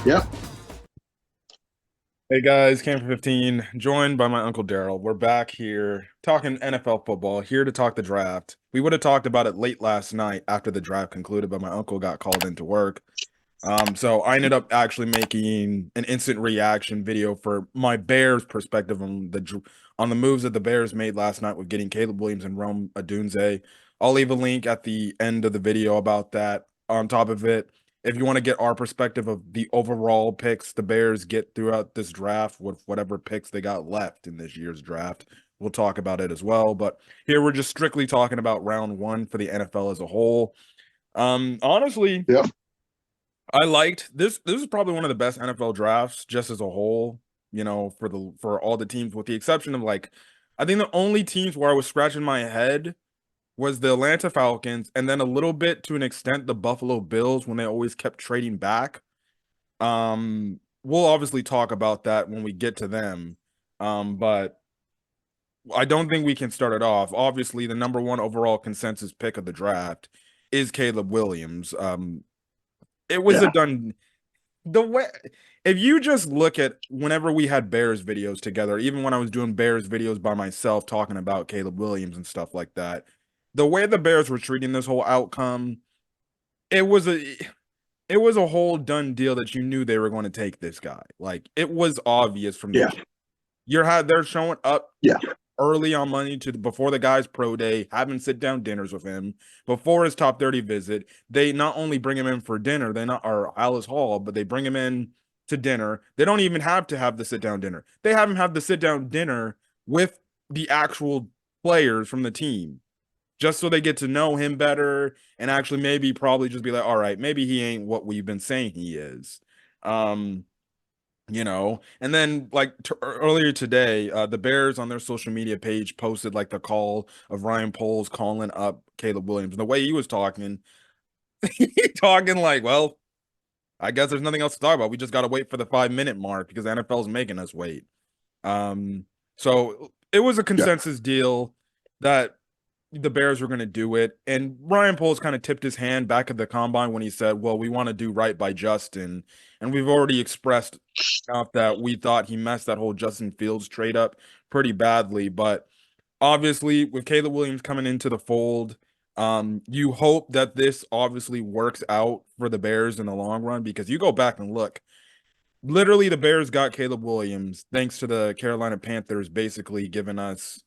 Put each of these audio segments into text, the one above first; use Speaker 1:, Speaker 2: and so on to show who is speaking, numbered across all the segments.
Speaker 1: Yep.
Speaker 2: Hey guys, Cam for 15, joined by my Uncle Daryl. We're back here talking NFL football, here to talk the draft. We would have talked about it late last night after the draft concluded, but my uncle got called into work. So I ended up actually making an instant reaction video for my Bears perspective on the moves that the Bears made last night with getting Caleb Williams and Rome Odunze. I'll leave a link at the end of the video about that. On top of it, if you want to get our perspective of the overall picks the Bears get throughout this draft with whatever picks they got left in this year's draft, we'll talk about it as well. But here we're just strictly talking about round one for the NFL as a whole. Honestly,
Speaker 1: Yep.
Speaker 2: I liked this. This is probably one of the best NFL drafts just as a whole, for all the teams, with the exception of like, I think the only teams where I was scratching my head was the Atlanta Falcons, and then a little bit to an extent the Buffalo Bills when they always kept trading back. We'll obviously talk about that when we get to them. But I don't think we can start it off. Obviously, the number one overall consensus pick of the draft is Caleb Williams. It was a
Speaker 1: Yeah.
Speaker 2: done the way if you just look at whenever we had Bears videos together, even when I was doing Bears videos by myself talking about Caleb Williams and stuff like that, the way the Bears were treating this whole outcome, it was a it was a whole done deal that you knew they were going to take this guy. Like it was obvious from the
Speaker 1: Yeah.
Speaker 2: jump. They're showing up
Speaker 1: Yeah.
Speaker 2: early on money before the guy's pro day, having sit down dinners with him before his top 30 visit. They not only bring him in for dinner, they not or Alice Hall, but they bring him in to dinner. They don't even have to have the sit down dinner. They have him have the sit down dinner with the actual players from the team, just so they get to know him better and actually maybe probably just be like, all right, maybe he ain't what we've been saying he is. Um, and then like earlier today, the Bears on their social media page posted like the call of Ryan Poles calling up Caleb Williams. And the way he was talking, he talking like, well, I guess there's nothing else to talk about. We just got to wait for the 5 minute mark because the NFL's making us wait. So it was a
Speaker 1: Yeah.
Speaker 2: consensus deal that the Bears were going to do it. And Ryan Poles kind of tipped his hand back at the combine when he said, well, we want to do right by Justin. And we've already expressed out that we thought he messed that whole Justin Fields trade up pretty badly. But obviously, with Caleb Williams coming into the fold, you hope that this obviously works out for the Bears in the long run because you go back and look. Literally, the Bears got Caleb Williams thanks to the Carolina Panthers basically giving us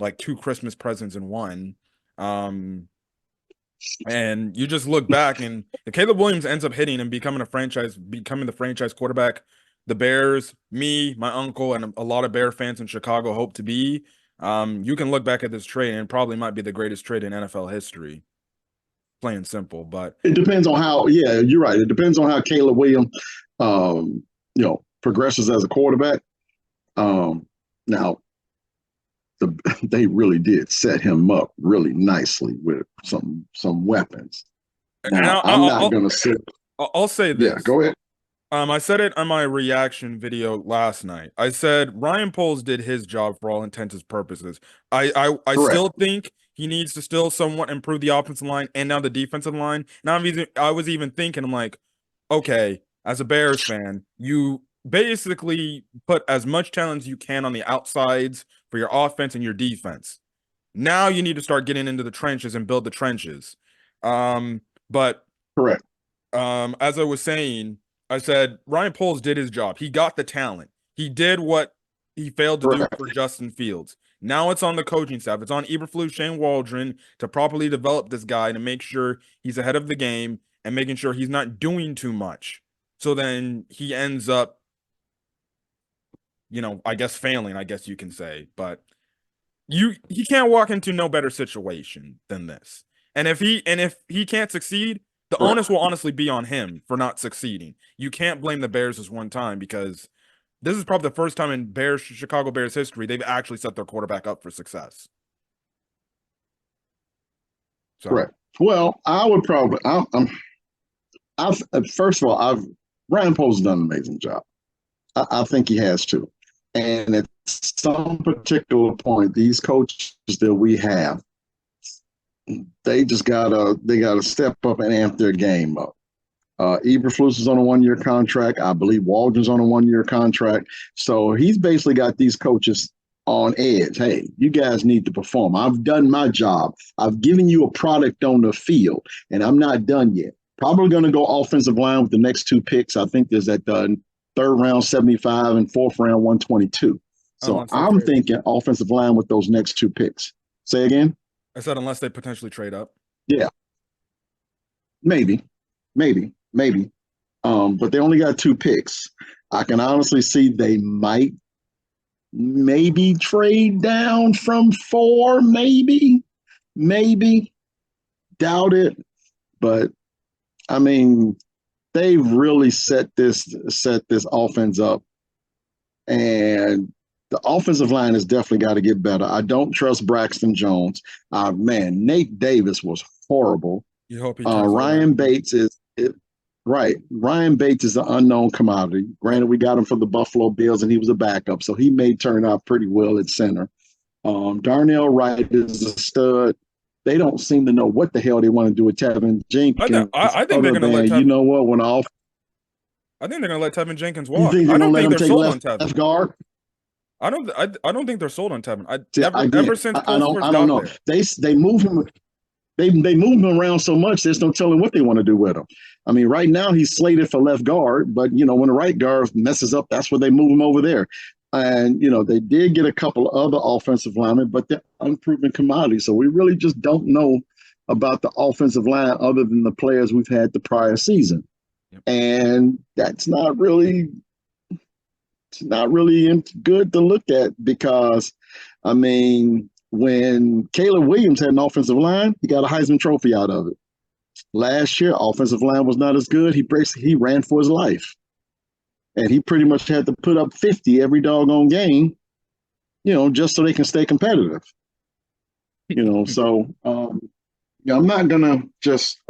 Speaker 2: like two Christmas presents in one. Um, and you just look back, and if Caleb Williams ends up hitting and becoming the franchise quarterback, the Bears, me, my uncle, and a lot of Bear fans in Chicago hope to be. You can look back at this trade, and it probably might be the greatest trade in NFL history. Plain and simple, but
Speaker 1: It depends on how. Yeah, you're right. It depends on how Caleb Williams, progresses as a quarterback. Now, they really did set him up really nicely with some weapons.
Speaker 2: and
Speaker 1: Now,
Speaker 2: I'll,
Speaker 1: I'm
Speaker 2: I'll,
Speaker 1: not
Speaker 2: I'll,
Speaker 1: gonna say.
Speaker 2: I'll say
Speaker 1: Yeah.
Speaker 2: this.
Speaker 1: Go ahead.
Speaker 2: I said it on my reaction video last night. I said Ryan Poles did his job for all intents and purposes. I
Speaker 1: Correct.
Speaker 2: still think he needs to still somewhat improve the offensive line and now the defensive line. Now I was even thinking, I'm like, okay, as a Bears fan, you basically put as much talent as you can on the outsides for your offense and your defense. Now you need to start getting into the trenches and build the trenches. But
Speaker 1: Correct.
Speaker 2: as I was saying, I said Ryan Poles did his job. He got the talent. He did what he failed to do
Speaker 1: Correct.
Speaker 2: for Justin Fields. Now it's on the coaching staff. It's on Eberflus, Shane Waldron to properly develop this guy to make sure he's ahead of the game and making sure he's not doing too much. So then he ends up, I guess failing, I guess you can say. But he can't walk into no better situation than this. And if he can't succeed, the
Speaker 1: Correct.
Speaker 2: onus will honestly be on him for not succeeding. You can't blame the Bears this one time because this is probably the first time in Chicago Bears history they've actually set their quarterback up for success. So
Speaker 1: Correct. Well, I would probably. I've first of all, I've Ryan Poles done an amazing job. I think he has too. And at some particular point, these coaches that we have, they gotta step up and amp their game up. Eberflus is on a 1-year contract. I believe Waldron's on a 1-year contract. So he's basically got these coaches on edge. Hey, you guys need to perform. I've done my job. I've given you a product on the field, and I'm not done yet. Probably going to go offensive line with the next two picks. I think there's at the third round 75 and fourth round 122. So I'm thinking offensive line with those next two picks. Say again?
Speaker 2: I said unless they potentially trade up.
Speaker 1: Yeah. Maybe. But they only got two picks. I can honestly see they might maybe trade down from 4, maybe. Doubt it. But I mean, they've really set this offense up. And the offensive line has definitely got to get better. I don't trust Braxton Jones. Man, Nate Davis was horrible.
Speaker 2: You hope he
Speaker 1: Ryan Bates is right. Ryan Bates is an unknown commodity. Granted, we got him for the Buffalo Bills, and he was a backup, so he may turn out pretty well at center. Darnell Wright is a stud. They don't seem to know what the hell they want to do with Tevin Jenkins.
Speaker 2: I think they're going to let
Speaker 1: you know what?
Speaker 2: I think they're going to let Tevin Jenkins walk.
Speaker 1: You think
Speaker 2: I don't think
Speaker 1: they're
Speaker 2: sold on Tevin.
Speaker 1: Left guard?
Speaker 2: I don't think they're sold on Tevin.
Speaker 1: Ever since I don't know. They move him. They move him around so much. There's no telling what they want to do with him. I mean, right now he's slated for left guard, but when the right guard messes up, that's where they move him over there. And they did get a couple of other offensive linemen, but they're unproven commodities. So we really just don't know about the offensive line other than the players we've had the prior season. Yep. And that's not really good to look at because, I mean, when Caleb Williams had an offensive line, he got a Heisman Trophy out of it. Last year, offensive line was not as good. He ran for his life. And he pretty much had to put up 50 every doggone game, just so they can stay competitive. So I'm not going to just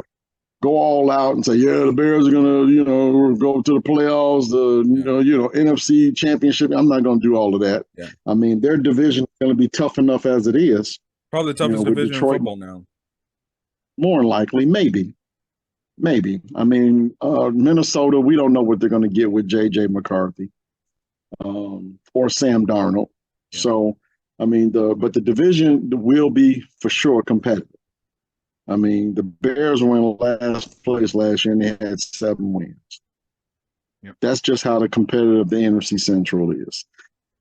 Speaker 1: go all out and say, yeah, the Bears are going to, go to the playoffs, NFC championship. I'm not going to do all of that.
Speaker 2: Yeah.
Speaker 1: I mean, their division is going to be tough enough as it is.
Speaker 2: Probably the toughest division in football now.
Speaker 1: More than likely, maybe. I mean, Minnesota, we don't know what they're going to get with J.J. McCarthy or Sam Darnold. Yeah. So, I mean, but the division will be for sure competitive. I mean, the Bears were in last place last year, and they had 7 wins. Yep. That's just how the NFC Central is.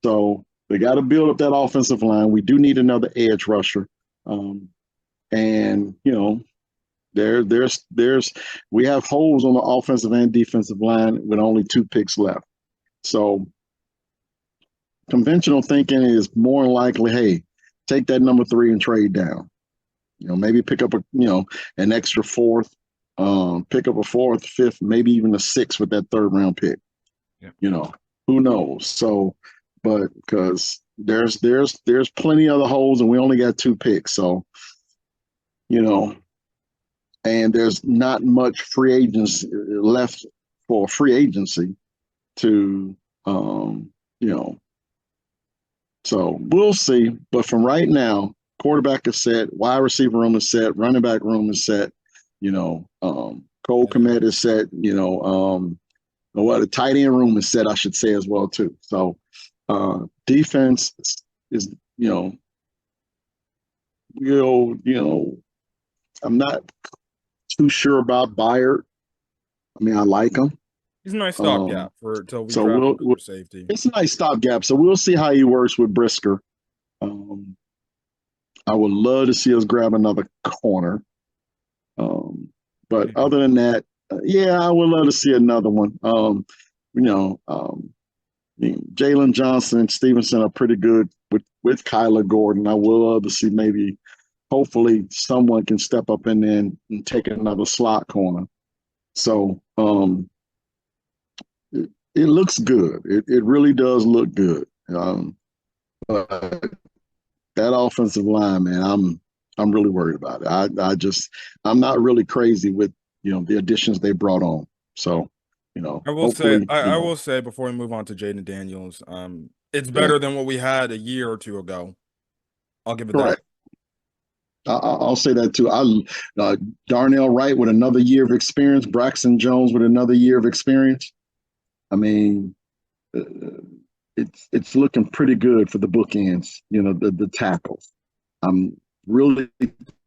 Speaker 1: So they got to build up that offensive line. We do need another edge rusher. And, we have holes on the offensive and defensive line with only 2 picks left. So conventional thinking is more likely, hey, take that number 3 and trade down. Maybe pick up an extra 4th, pick up a 4th, 5th, maybe even a 6th with that 3rd round pick. Yeah. Who knows? So, but because there's plenty of other holes and we only got 2 picks. So, and there's not much free agents left for free agency to, so we'll see. But from right now, quarterback is set, wide receiver room is set, running back room is set, Cole Kmet is set, the tight end room is set, I should say as well too. So defense is, I'm not too sure about Byard. I mean, I like him.
Speaker 2: He's a nice stopgap until we draft safety.
Speaker 1: It's a nice stopgap. So we'll see how he works with Brisker. I would love to see us grab another corner. But other than that, I would love to see another one. Jalen Johnson and Stevenson are pretty good with Kyler Gordon. I would love to see hopefully someone can step up in there and take another slot corner. So it looks good. It really does look good. But that offensive line, man, I'm really worried about it. I'm not really crazy with the additions they brought on. So
Speaker 2: I will say before we move on to Jaden Daniels, it's better than what we had a year or 2 ago. I'll give it that.
Speaker 1: I'll say that too. Uh, Darnell Wright with another year of experience, Braxton Jones with another year of experience. I mean, uh, it's looking pretty good for the bookends. You know, the tackles. I'm really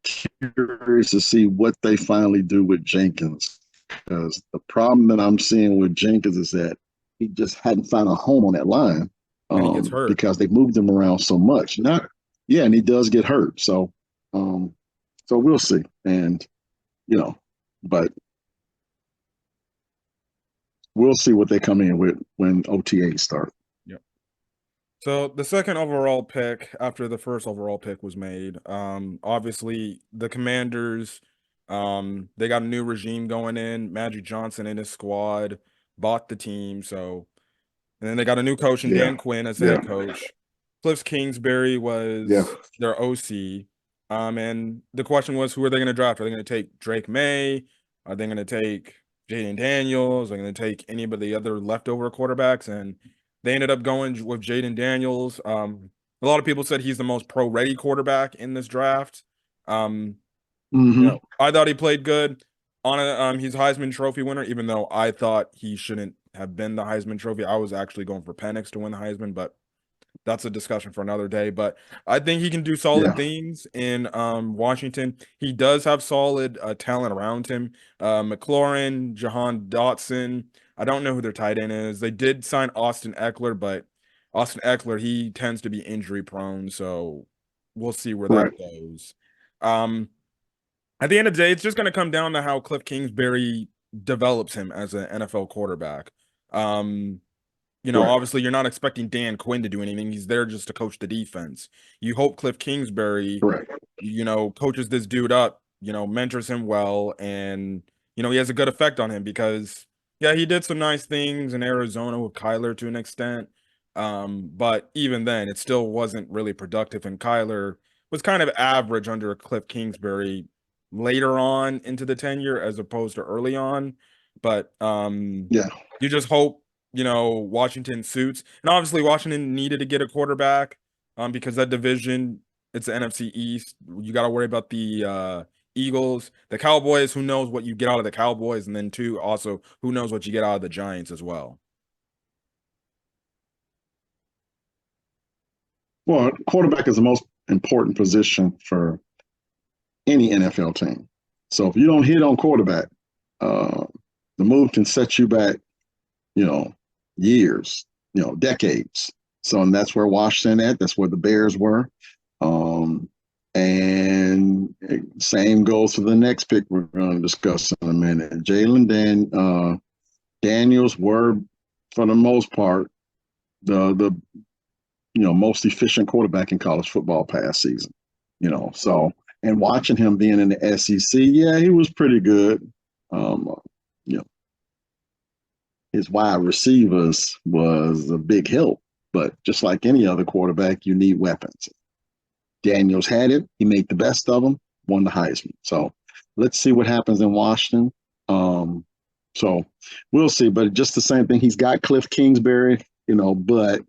Speaker 1: curious to see what they finally do with Jenkins, because the problem that I'm seeing with Jenkins is that he just hadn't found a home on that line,
Speaker 2: And he gets hurt.
Speaker 1: because they moved him around so much. Not, yeah, and he does get hurt. Um, so we'll see. And you know, but we'll see what they come in with when OTAs start.
Speaker 2: Yep. So the second overall pick after the first overall pick was made, obviously the Commanders, they got a new regime going in. Magic Johnson and his squad bought the team, so and then they got a new coach in
Speaker 1: Yeah,
Speaker 2: Dan Quinn as the
Speaker 1: yeah,
Speaker 2: head coach. Cliff Kingsbury
Speaker 1: yeah.
Speaker 2: was their OC. And the question was, who are they going to draft? Are they going to take Drake May? Are they going to take Jaden Daniels? Are they going to take any of the other leftover quarterbacks? And they ended up going with Jaden Daniels. A lot of people said he's the most pro-ready quarterback in this draft. Um,
Speaker 1: Mm-hmm.
Speaker 2: I thought he played good. He's Heisman Trophy winner, even though I thought he shouldn't have been the Heisman Trophy. I was actually going for Penix to win the Heisman, but that's a discussion for another day. But I think he can do solid
Speaker 1: Yeah,
Speaker 2: things in Washington. He does have solid talent around him. McLaurin, Jahan Dotson. I don't know who their tight end is. They did sign Austin Eckler, but Austin Eckler, he tends to be injury prone, so we'll see where that
Speaker 1: correct.
Speaker 2: goes. Um, at the end of the day, it's just going to come down to how Cliff Kingsbury develops him as an NFL quarterback. Um,
Speaker 1: Right,
Speaker 2: obviously, you're not expecting Dan Quinn to do anything. He's there just to coach the defense. You hope Cliff Kingsbury,
Speaker 1: correct.
Speaker 2: coaches this dude up, mentors him well, and, he has a good effect on him because, yeah, he did some nice things in Arizona with Kyler to an extent. But even then, it still wasn't really productive, and Kyler was kind of average under Cliff Kingsbury later on into the tenure as opposed to early on. But
Speaker 1: Yeah.
Speaker 2: you just hope Washington suits. And obviously Washington needed to get a quarterback because that division, it's the NFC East. You got to worry about the Eagles, the Cowboys, who knows what you get out of the Cowboys, and then two, also who knows what you get out of the Giants as well.
Speaker 1: Well, quarterback is the most important position for any NFL team. So if you don't hit on quarterback, uh, the move can set you back, you know, years, decades. So, and that's where Washington at. That's where the Bears were. Um, and same goes for the next pick we're going to discuss in a minute. Daniels were, for the most part, the most efficient quarterback in college football past season. So and watching him being in the SEC, yeah, he was pretty good. Um, you know, his wide receivers was a big help, but just like any other quarterback, you need weapons. Daniels had it. He made the best of them, won the Heisman. So let's see what happens in Washington. So we'll see, but just the same thing. He's got Cliff Kingsbury, but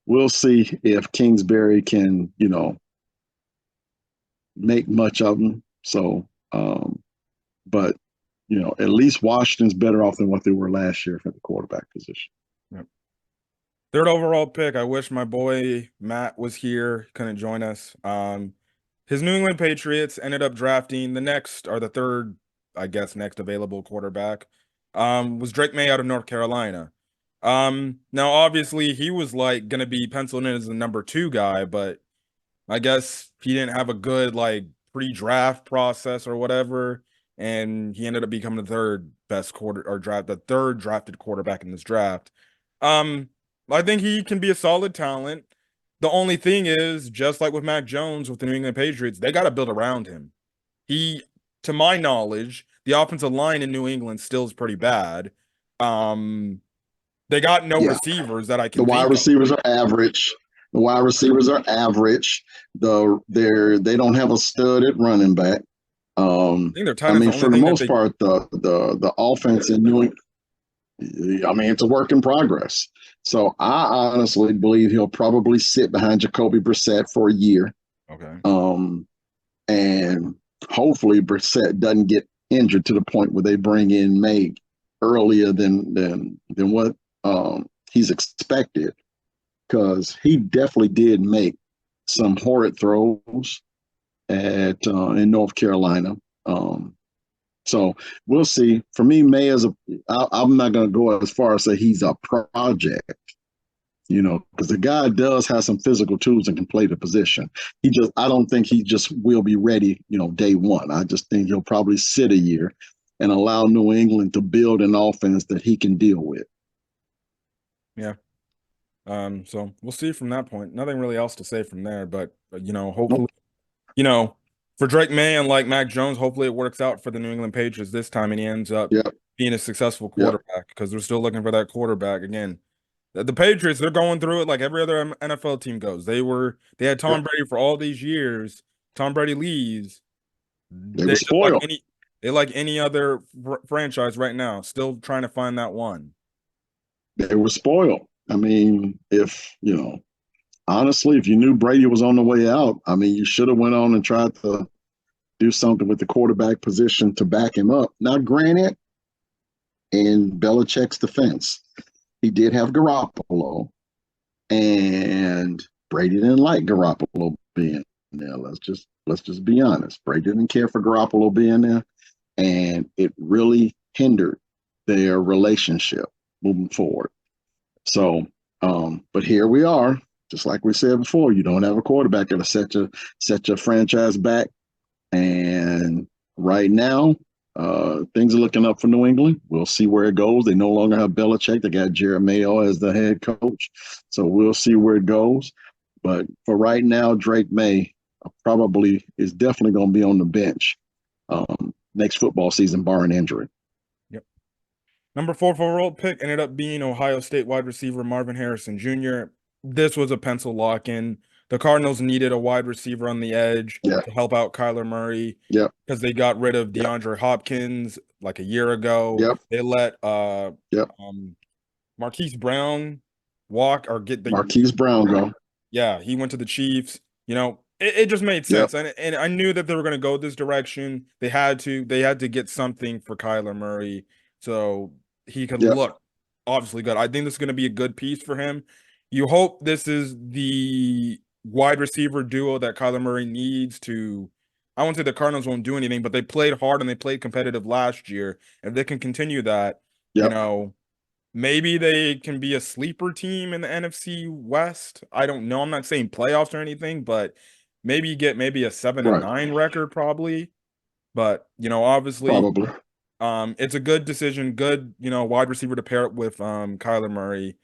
Speaker 1: we'll see if Kingsbury can, make much of them. So, but at least Washington's better off than what they were last year for the quarterback position.
Speaker 2: Yep. Third overall pick. I wish my boy Matt was here, couldn't join us. His New England Patriots ended up drafting the third, I guess, next available quarterback. Was Drake May out of North Carolina. Now obviously he was like gonna be penciled in as the number 2 guy, but I guess he didn't have a good like pre-draft process or whatever, and he ended up becoming the third drafted quarterback in this draft. Um, I think he can be a solid talent. The only thing is, just like with Mac Jones with the New England Patriots, they got to build around him. He, to my knowledge, the offensive line in New England still is pretty bad. They got no
Speaker 1: Yeah,
Speaker 2: receivers that I
Speaker 1: the
Speaker 2: can
Speaker 1: wide
Speaker 2: think of.
Speaker 1: receivers are average. The wide receivers are average. They don't have a stud at running back.
Speaker 2: I think their tight
Speaker 1: I
Speaker 2: end's the
Speaker 1: mean,
Speaker 2: only
Speaker 1: for the
Speaker 2: thing that
Speaker 1: most
Speaker 2: they.
Speaker 1: part, the offense in New England, I mean, it's a work in progress. So I honestly believe he'll probably sit behind Jacoby Brissett for a year.
Speaker 2: Okay.
Speaker 1: Um, and hopefully Brissett doesn't get injured to the point where they bring in May earlier than what he's expected, because he definitely did make some horrid throws at in North Carolina. So we'll see. For me, May is I'm not going to go as far as say he's a project, because the guy does have some physical tools and can play the position. I don't think he just will be ready, day one. I just think he'll probably sit a year and allow New England to build an offense that he can deal with.
Speaker 2: Yeah. So we'll see from that point. Nothing really else to say from there, but hopefully, nope. For Drake May and like Mac Jones, hopefully it works out for the New England Patriots this time and he ends up being a successful quarterback, because they're still looking for that quarterback again. The Patriots, they're going through it like every other NFL team goes. They had Tom Brady for all these years. Tom Brady leaves.
Speaker 1: They were spoiled.
Speaker 2: Like any other franchise right now, still trying to find that one.
Speaker 1: They were spoiled. I mean, honestly, if you knew Brady was on the way out, I mean, you should have went on and tried to do something with the quarterback position to back him up. Now, granted, in Belichick's defense, he did have Garoppolo, and Brady didn't like Garoppolo being there. Let's just be honest. Brady didn't care for Garoppolo being there, and it really hindered their relationship moving forward. So, but here we are. Just like we said before, you don't have a quarterback that'll set your franchise back. And right now, things are looking up for New England. We'll see where it goes. They no longer have Belichick. They got Jerry Mayo as the head coach. So we'll see where it goes. But for right now, Drake May probably is definitely going to be on the bench next football season, barring injury.
Speaker 2: Yep. Number 4 overall pick ended up being Ohio State wide receiver Marvin Harrison Jr. This was a pencil lock-in. The Cardinals needed a wide receiver on the edge to help out Kyler Murray because they got rid of DeAndre Hopkins like a year ago. They let Marquise Brown walk or get the
Speaker 1: Marquise Brown go.
Speaker 2: Yeah, he went to the Chiefs. It just made sense. And I knew that they were going to go this direction. They had to get something for Kyler Murray so he could look obviously good. I think this is going to be a good piece for him. You hope this is the wide receiver duo that Kyler Murray needs to. I won't say the Cardinals won't do anything, but they played hard and they played competitive last year. If they can continue that, maybe they can be a sleeper team in the NFC West. I don't know. I'm not saying playoffs or anything, but maybe you get a 7-9 record probably. But obviously, it's a good decision. Good, wide receiver to pair it with Kyler Murray.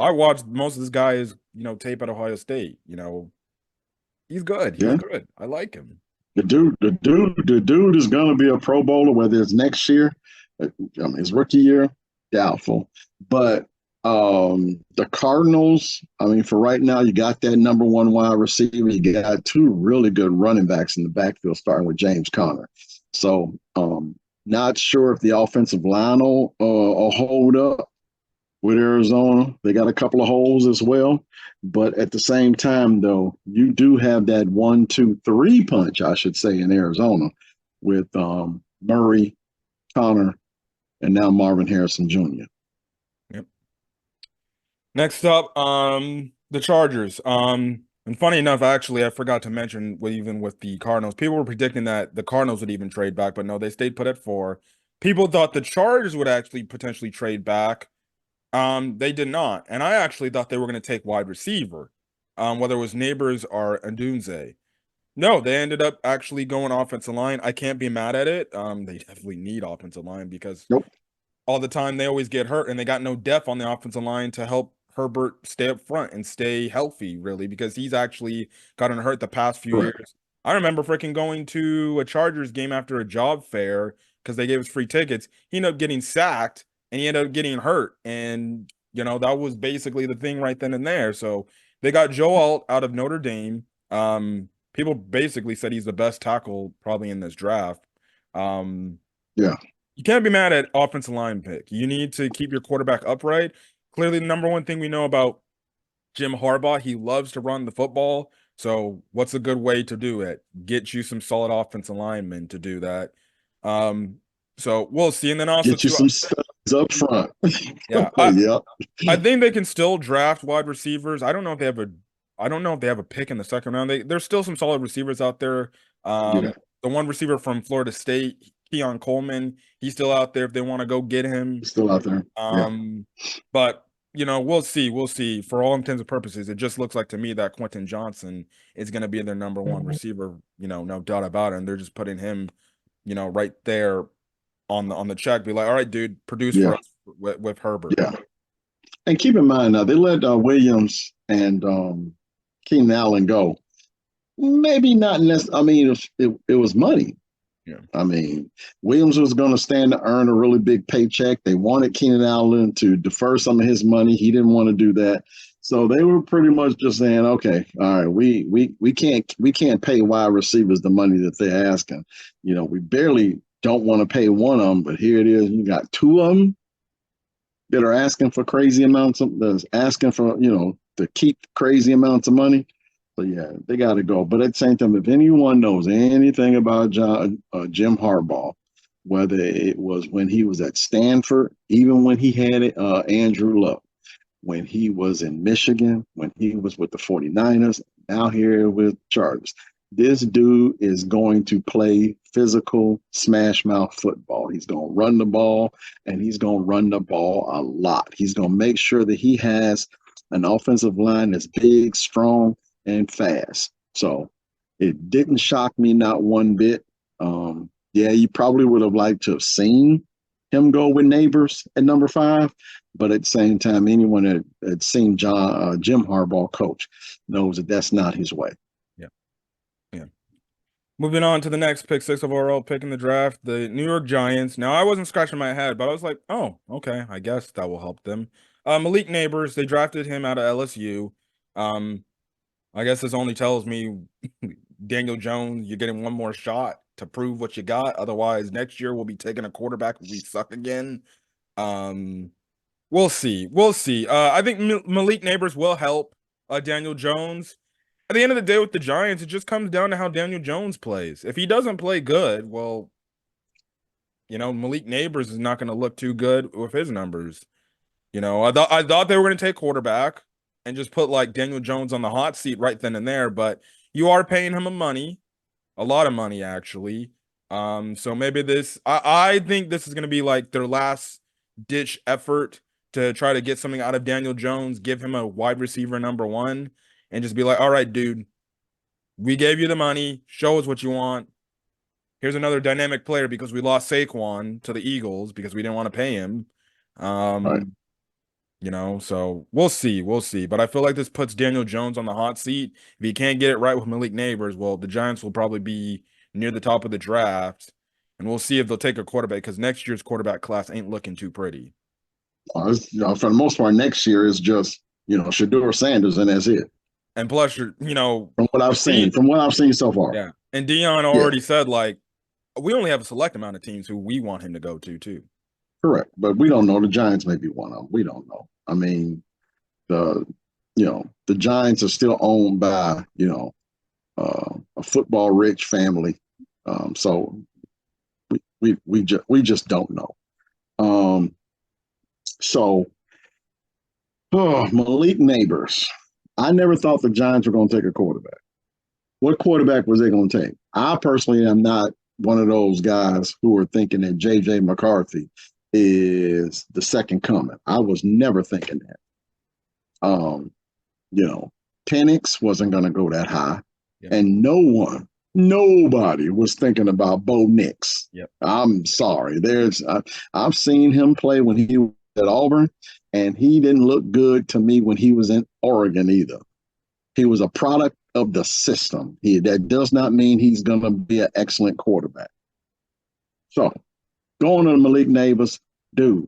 Speaker 2: I watched most of this guy's, tape at Ohio State. He's good. He's good. I like him.
Speaker 1: The dude is gonna be a Pro Bowler, whether it's next year, his rookie year, doubtful. But the Cardinals, for right now, you got that number 1 wide receiver. You got 2 really good running backs in the backfield, starting with James Conner. So, not sure if the offensive line will hold up with Arizona. They got a couple of holes as well. But at the same time, though, you do have that 1-2-3 punch, I should say, in Arizona with Murray, Conner, and now Marvin Harrison Jr.
Speaker 2: Yep. Next up, the Chargers. And funny enough, actually, I forgot to mention, even with the Cardinals, people were predicting that the Cardinals would even trade back, but no, they stayed put at 4. People thought the Chargers would actually potentially trade back. They did not. And I actually thought they were going to take wide receiver, whether it was Neighbors or Adunze. No, they ended up actually going offensive line. I can't be mad at it. They definitely need offensive line because all the time they always get hurt, and they got no depth on the offensive line to help Herbert stay up front and stay healthy, really, because he's actually gotten hurt the past few years. I remember freaking going to a Chargers game after a job fair because they gave us free tickets. He ended up getting sacked. And he ended up getting hurt. And, that was basically the thing right then and there. So they got Joe Alt out of Notre Dame. People basically said he's the best tackle probably in this draft. You can't be mad at offensive line pick. You need to keep your quarterback upright. Clearly, the number one thing we know about Jim Harbaugh, he loves to run the football. So what's a good way to do it? Get you some solid offensive linemen to do that. Um, so we'll see. And then also
Speaker 1: Get you
Speaker 2: too,
Speaker 1: some studs up front.
Speaker 2: yeah,
Speaker 1: Yep.
Speaker 2: I think they can still draft wide receivers. I don't know if they have a pick in the second round. There's still some solid receivers out there.
Speaker 1: Yeah.
Speaker 2: The one receiver from Florida State, Keon Coleman, he's still out there if they want to go get him.
Speaker 1: Still out there. Yeah.
Speaker 2: But we'll see. We'll see. For all intents and purposes, it just looks like to me that Quentin Johnson is going to be their number one receiver. No doubt about it. And they're just putting him, right there on the check. Be like, all right, dude, produce for
Speaker 1: Yeah.
Speaker 2: us with Herbert.
Speaker 1: Yeah. And keep in mind now, they let Williams and Keenan Allen go. Maybe not necessarily. I mean, it was money.
Speaker 2: Yeah.
Speaker 1: I mean, Williams was going to stand to earn a really big paycheck. They wanted Keenan Allen to defer some of his money. He didn't want to do that. So they were pretty much just saying, okay, all right, we can't pay wide receivers the money that they're asking. We barely don't want to pay one of them, but here it is. You got two of them that are asking for crazy amounts of that's asking for, to keep crazy amounts of money. So yeah, they got to go. But at the same time, if anyone knows anything about Jim Harbaugh, whether it was when he was at Stanford, even when he had Andrew Luck, when he was in Michigan, when he was with the 49ers, now here with Chargers, this dude is going to play physical smash mouth football. He's going to run the ball, and he's going to run the ball a lot. He's going to make sure that he has an offensive line that's big, strong, and fast. So it didn't shock me not one bit. Yeah, you probably would have liked to have seen him go with Neighbors at number 5, but at the same time, anyone that had seen Jim Harbaugh coach knows that that's not his way.
Speaker 2: Yeah. Yeah. Moving on to the next pick, 6 overall pick in the draft, the New York Giants. Now, I wasn't scratching my head, but I was like, oh, okay, I guess that will help them. Malik Neighbors, they drafted him out of LSU. I guess this only tells me, Daniel Jones, you're getting one more shot to prove what you got. Otherwise, next year we'll be taking a quarterback if we suck again. We'll see. We'll see. I think Malik Neighbors will help Daniel Jones. At the end of the day with the Giants, it just comes down to how Daniel Jones plays. If he doesn't play good, well, Malik Neighbors is not going to look too good with his numbers. I thought they were going to take quarterback and just put like Daniel Jones on the hot seat right then and there, but you are paying him a lot of money actually. So maybe I think this is going to be like their last ditch effort to try to get something out of Daniel Jones, give him a wide receiver number 1, and just be like, all right, dude, we gave you the money. Show us what you want. Here's another dynamic player because we lost Saquon to the Eagles because we didn't want to pay him.
Speaker 1: Right.
Speaker 2: So we'll see. We'll see. But I feel like this puts Daniel Jones on the hot seat. If he can't get it right with Malik Neighbors, well, the Giants will probably be near the top of the draft. And we'll see if they'll take a quarterback because next year's quarterback class ain't looking too pretty.
Speaker 1: For the most part, next year is just, Shedeur Sanders, and that's it.
Speaker 2: And plus, from
Speaker 1: what I've seen so far.
Speaker 2: Yeah. And Dion already said, like, we only have a select amount of teams who we want him to go to, too.
Speaker 1: Correct. But we don't know. The Giants may be one of them. We don't know. I mean, the Giants are still owned by, a football rich family. So we just don't know. Malik Neighbors. I never thought the Giants were going to take a quarterback. What quarterback was they going to take? I personally am not one of those guys who are thinking that J.J. McCarthy is the second coming. I was never thinking that. Penix wasn't going to go that high. Yep. And nobody was thinking about Bo Nix.
Speaker 2: Yep.
Speaker 1: I'm sorry. I've seen him play when he was at Auburn, and he didn't look good to me when he was in Oregon either. He was a product of the system. That does not mean he's going to be an excellent quarterback. So, going to Malik Neighbors, dude.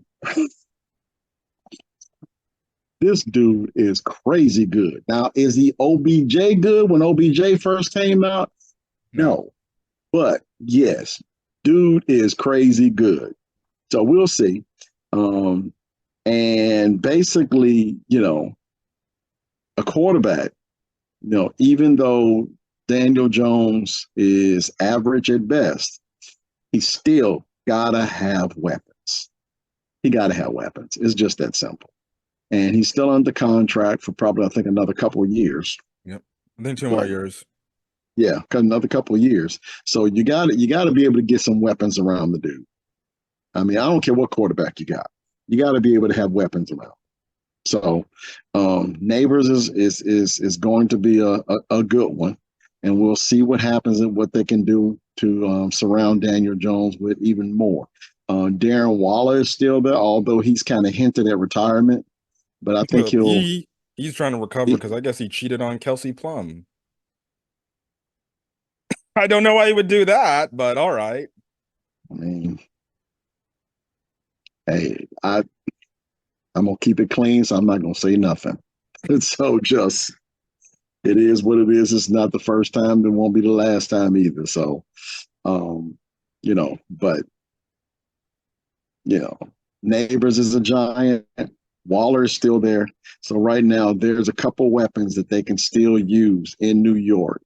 Speaker 1: This dude is crazy good. Now, is he OBJ good when OBJ first came out? No. But yes, dude is crazy good. So we'll see. And basically, a quarterback Even though Daniel Jones is average at best, he still gotta have weapons. He gotta have weapons. It's just that simple. And he's still under contract for probably, I think, another couple of years.
Speaker 2: Yep. I think 2 more
Speaker 1: But
Speaker 2: years.
Speaker 1: yeah, another couple of years. So you gotta be able to get some weapons around the dude. I mean, I don't care what quarterback you got. You got to be able to have weapons around. So Neighbors is going to be a good one, and we'll see what happens and what they can do to surround Daniel Jones with even more. Darren Waller is still there, although he's kind of hinted at retirement. But I think
Speaker 2: Well, he's trying to recover because I guess he cheated on Kelsey Plum. I don't know why he would do that, but all right.
Speaker 1: I mean, hey, I'm gonna keep it clean, so I'm not gonna say nothing. So just it is what it is. It's not the first time. It won't be the last time either. So, but you know, Neighbors is a giant. Waller is still there. So right now, there's a couple weapons that they can still use in New York.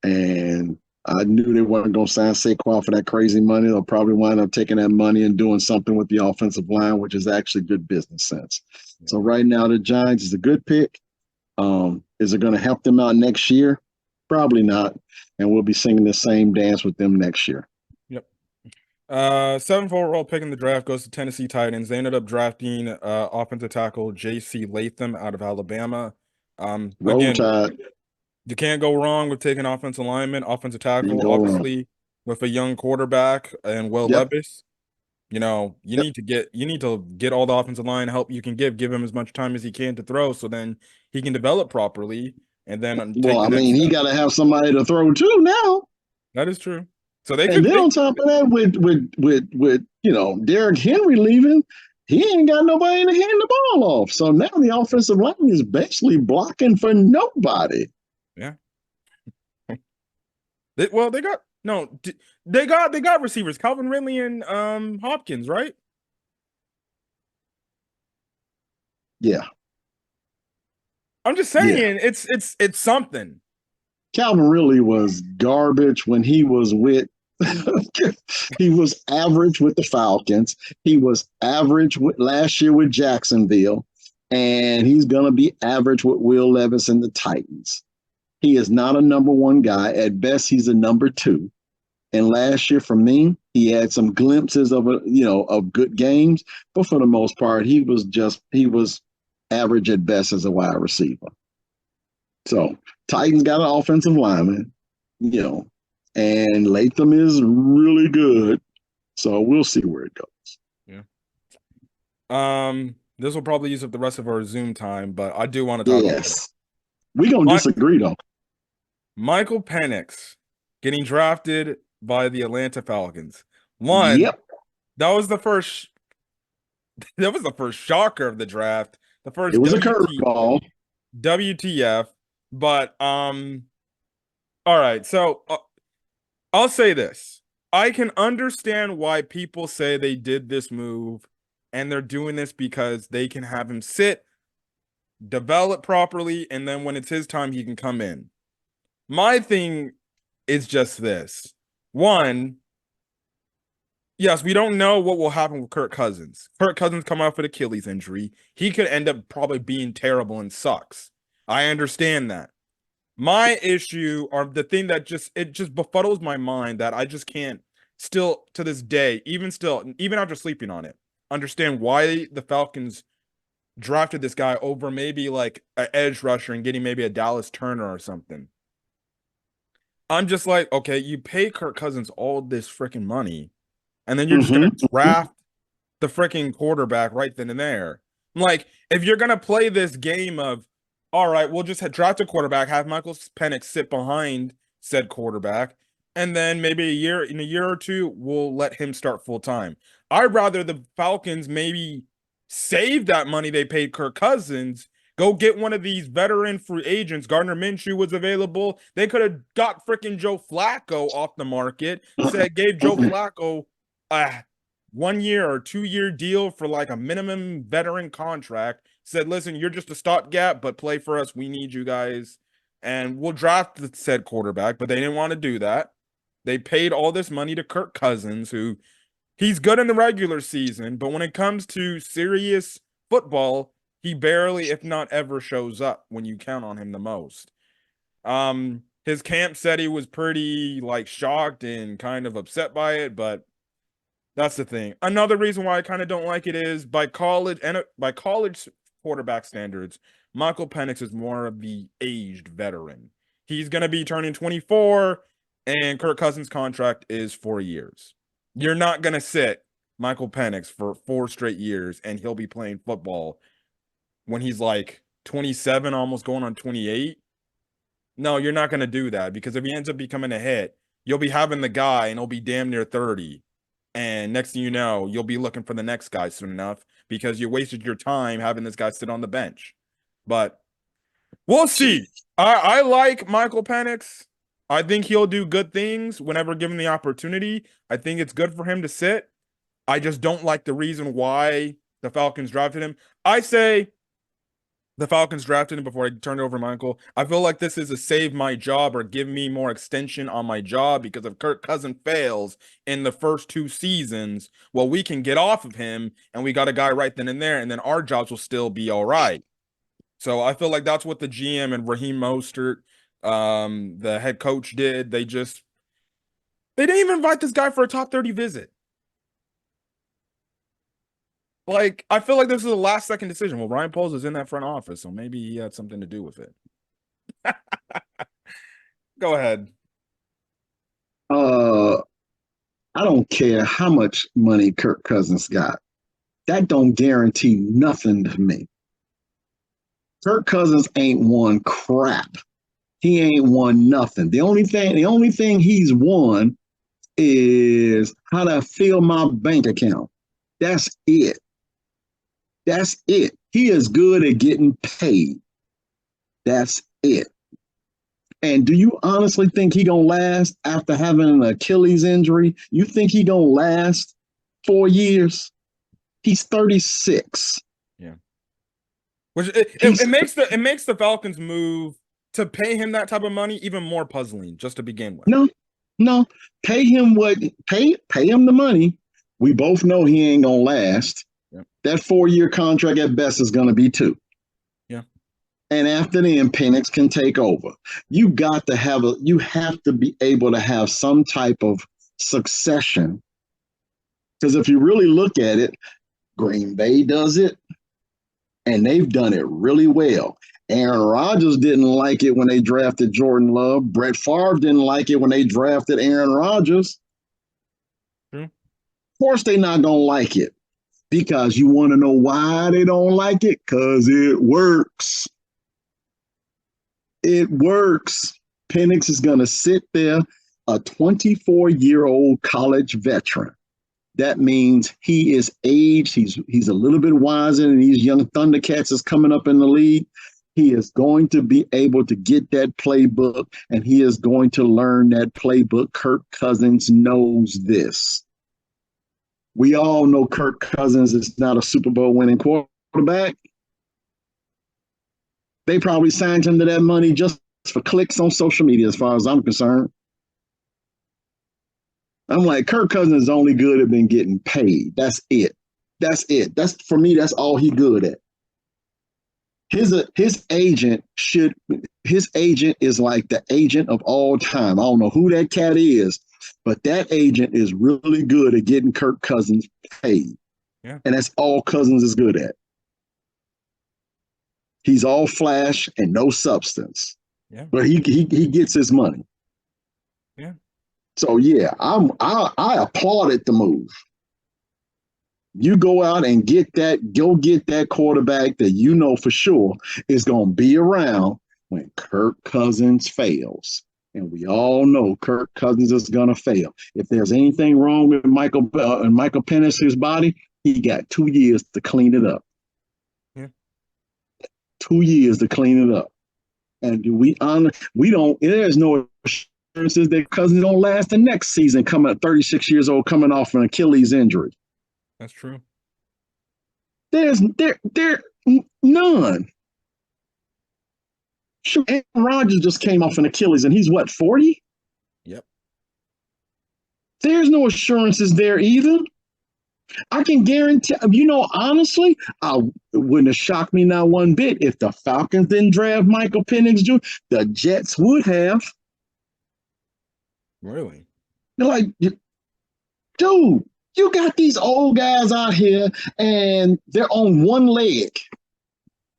Speaker 1: And I knew they weren't going to sign Saquon for that crazy money. They'll probably wind up taking that money and doing something with the offensive line, which is actually good business sense. So right now, the Giants is a good pick. Is it going to help them out next year? Probably not. And we'll be singing the same dance with them next year.
Speaker 2: Yep. 7th overall pick in the draft goes to Tennessee Titans. They ended up drafting offensive tackle J.C. Latham out of Alabama.
Speaker 1: Roll
Speaker 2: Again,
Speaker 1: Tide.
Speaker 2: you can't go wrong with taking offensive lineman, offensive tackle,
Speaker 1: Go
Speaker 2: obviously
Speaker 1: wrong.
Speaker 2: with a young quarterback and Will
Speaker 1: Yep.
Speaker 2: Levis. You
Speaker 1: Yep.
Speaker 2: need to get all the offensive line help you can give him as much time as he can to throw, so then he can develop properly and then
Speaker 1: Well,
Speaker 2: take
Speaker 1: I
Speaker 2: the next
Speaker 1: mean, he
Speaker 2: step.
Speaker 1: got to have somebody to throw to now.
Speaker 2: That is true. So they
Speaker 1: And
Speaker 2: could
Speaker 1: then on top of that, with Derrick Henry leaving, he ain't got nobody to hand the ball off. So now the offensive line is basically blocking for nobody.
Speaker 2: yeah. They got no, they got receivers, Calvin Ridley and Hopkins, right?
Speaker 1: Yeah.
Speaker 2: I'm just
Speaker 1: Yeah.
Speaker 2: saying it's something.
Speaker 1: Calvin really was garbage when he was with he was average with the Falcons. He was average with last year with Jacksonville, and he's gonna be average with Will Levis and the Titans. He is not a number one guy. At best, he's a number two. And last year, for me, he had some glimpses of good games, but for the most part, he was average at best as a wide receiver. So Titans got an offensive lineman, and Latham is really good. So we'll see where it goes.
Speaker 2: Yeah. This will probably use up the rest of our Zoom time, but I do want to talk about it.
Speaker 1: Yes. We're going to disagree, though.
Speaker 2: Michael Penix getting drafted by the Atlanta Falcons.
Speaker 1: Yep.
Speaker 2: That was the first shocker of the draft. The first
Speaker 1: It was a curveball.
Speaker 2: WTF. But all right. So I'll say this. I can understand why people say they did this move and they're doing this because they can have him sit, develop properly, and then when it's his time, he can come in. My thing is just this. One, yes, we don't know what will happen with Kirk Cousins. Kirk Cousins come off with Achilles injury. He could end up probably being terrible and sucks. I understand that. My issue, or the thing that just befuddles my mind, that I just can't still to this day, even after sleeping on it, understand why the Falcons drafted this guy over maybe like an edge rusher and getting maybe a Dallas Turner or something. I'm just like, okay, you pay Kirk Cousins all this freaking money, and then you're just gonna draft the freaking quarterback right then and there. I'm like, if you're gonna play this game of, all right, we'll just draft a quarterback, have Michael Penix sit behind said quarterback, and then maybe in a year or two, we'll let him start full time. I'd rather the Falcons maybe save that money they paid Kirk Cousins, go get one of these veteran free agents. Gardner Minshew was available. They could have got freaking Joe Flacco off the market, gave Joe Flacco 1 year or 2 year deal for like a minimum veteran contract, said, listen, you're just a stopgap, but play for us. We need you guys. And we'll draft the said quarterback, but they didn't want to do that. They paid all this money to Kirk Cousins, who he's good in the regular season, but when it comes to serious football, he barely, if not ever, shows up when you count on him the most. His camp said he was pretty like shocked and kind of upset by it, but that's the thing. Another reason why I kind of don't like it is by college quarterback standards, Michael Penix is more of the aged veteran. He's going to be turning 24, and Kirk Cousins' contract is 4 years. You're not going to sit Michael Penix for 4 straight years, and he'll be playing football when he's like 27, almost going on 28. No, you're not going to do that, because if he ends up becoming a hit, you'll be having the guy, and he'll be damn near 30. And next thing you know, you'll be looking for the next guy soon enough, because you wasted your time having this guy sit on the bench. But we'll see. I like Michael Penix. I think he'll do good things whenever given the opportunity. I think it's good for him to sit. I just don't like the reason why the Falcons drafted him. I say the Falcons drafted him before I turn it over to Michael. I feel like this is a save my job or give me more extension on my job, because if Kirk Cousins fails in the first 2 seasons, well, we can get off of him and we got a guy right then and there, and then our jobs will still be all right. So I feel like that's what the GM and Raheem Mostert, the head coach, did. They didn't even invite this guy for a top 30 visit. Like, I feel like this is a last second decision. Well, Ryan Poles is in that front office, so maybe he had something to do with it. Go ahead.
Speaker 1: I don't care how much money Kirk Cousins got. That don't guarantee nothing to me. Kirk Cousins ain't won crap. He ain't won nothing. The only thing he's won is how to fill my bank account. That's it. That's it. He is good at getting paid. That's it. And do you honestly think he gonna last after having an Achilles injury? You think he gonna last 4 years? He's 36.
Speaker 2: Yeah. Which it makes the Falcons move to pay him that type of money even more puzzling, just to begin with.
Speaker 1: No. Pay him the money. We both know he ain't gonna last.
Speaker 2: Yep.
Speaker 1: That 4-year contract at best is gonna be 2.
Speaker 2: Yeah.
Speaker 1: And after then, Penix can take over. You have to be able to have some type of succession. Because if you really look at it, Green Bay does it, and they've done it really well. Aaron Rodgers didn't like it when they drafted Jordan Love. Brett Favre didn't like it when they drafted Aaron Rodgers. Of course, they're not going to like it, because you want to know why they don't like it? Because it works. It works. Penix is going to sit there, a 24-year-old college veteran. That means he is aged. He's a little bit wiser than these young Thundercats is coming up in the league. He is going to be able to get that playbook, and he is going to learn that playbook. Kirk Cousins knows this. We all know Kirk Cousins is not a Super Bowl winning quarterback. They probably signed him to that money just for clicks on social media, as far as I'm concerned. I'm like, Kirk Cousins is only good at been getting paid. That's it. For me, that's all he good at. His agent is like the agent of all time. I don't know who that cat is, but that agent is really good at getting Kirk Cousins paid.
Speaker 2: Yeah.
Speaker 1: And that's all Cousins is good at. He's all flash and no substance.
Speaker 2: Yeah.
Speaker 1: But he gets his money.
Speaker 2: Yeah.
Speaker 1: So yeah, I applauded the move. You go out and get that quarterback that you know for sure is going to be around when Kirk Cousins fails. And we all know Kirk Cousins is going to fail. If there's anything wrong with Michael Penix's body, he got 2 years to clean it up.
Speaker 2: Yeah.
Speaker 1: 2 years to clean it up. And there's no assurances that Cousins don't last the next season, coming at 36 years old, coming off an Achilles injury.
Speaker 2: That's true.
Speaker 1: There's None. Sure, Aaron Rodgers just came off an Achilles, and he's what, 40?
Speaker 2: Yep.
Speaker 1: There's no assurances there either. I can guarantee, honestly, it wouldn't have shocked me not one bit if the Falcons didn't draft Michael Penix Jr. The Jets would have.
Speaker 2: Really?
Speaker 1: They're like, dude, you got these old guys out here and they're on one leg.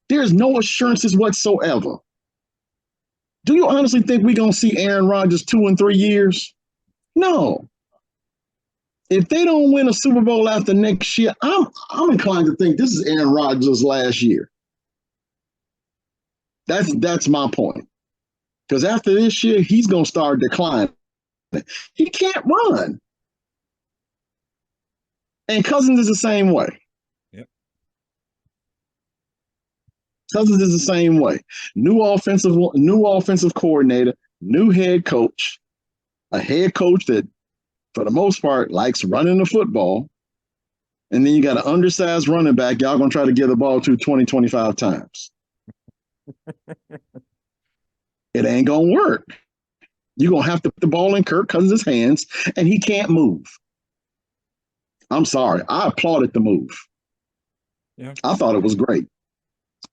Speaker 1: There's no assurances whatsoever. Do you honestly think we're going to see Aaron Rodgers 2 and 3 years? No. If they don't win a Super Bowl after next year, I'm inclined to think this is Aaron Rodgers' last year. That's my point. Because after this year, he's going to start declining. He can't run. And Cousins is the same way.
Speaker 2: Yep.
Speaker 1: Cousins is the same way. New offensive coordinator, new head coach, a head coach that, for the most part, likes running the football. And then you got an undersized running back y'all going to try to give the ball to 20, 25 times. It ain't going to work. You're going to have to put the ball in Kirk Cousins' hands, and he can't move. I'm sorry. I applauded the move.
Speaker 2: Yeah.
Speaker 1: I thought it was great.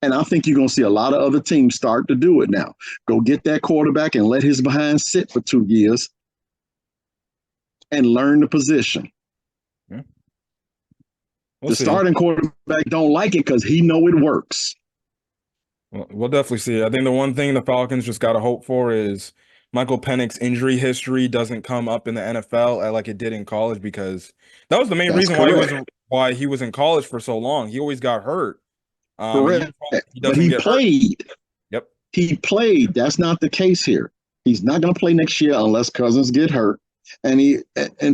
Speaker 1: And I think you're going to see a lot of other teams start to do it now. Go get that quarterback and let his behind sit for 2 years and learn the position.
Speaker 2: Yeah.
Speaker 1: The starting quarterback don't like it because he know it works.
Speaker 2: Well, we'll definitely see. I think the one thing the Falcons just got to hope for is Michael Penix's injury history doesn't come up in the NFL like it did in college, because that was the main reason why he was in college for so long. He always got hurt.
Speaker 1: Correct.
Speaker 2: He
Speaker 1: but he played.
Speaker 2: Hurt. Yep.
Speaker 1: He played. That's not the case here. He's not going to play next year unless Cousins get hurt. And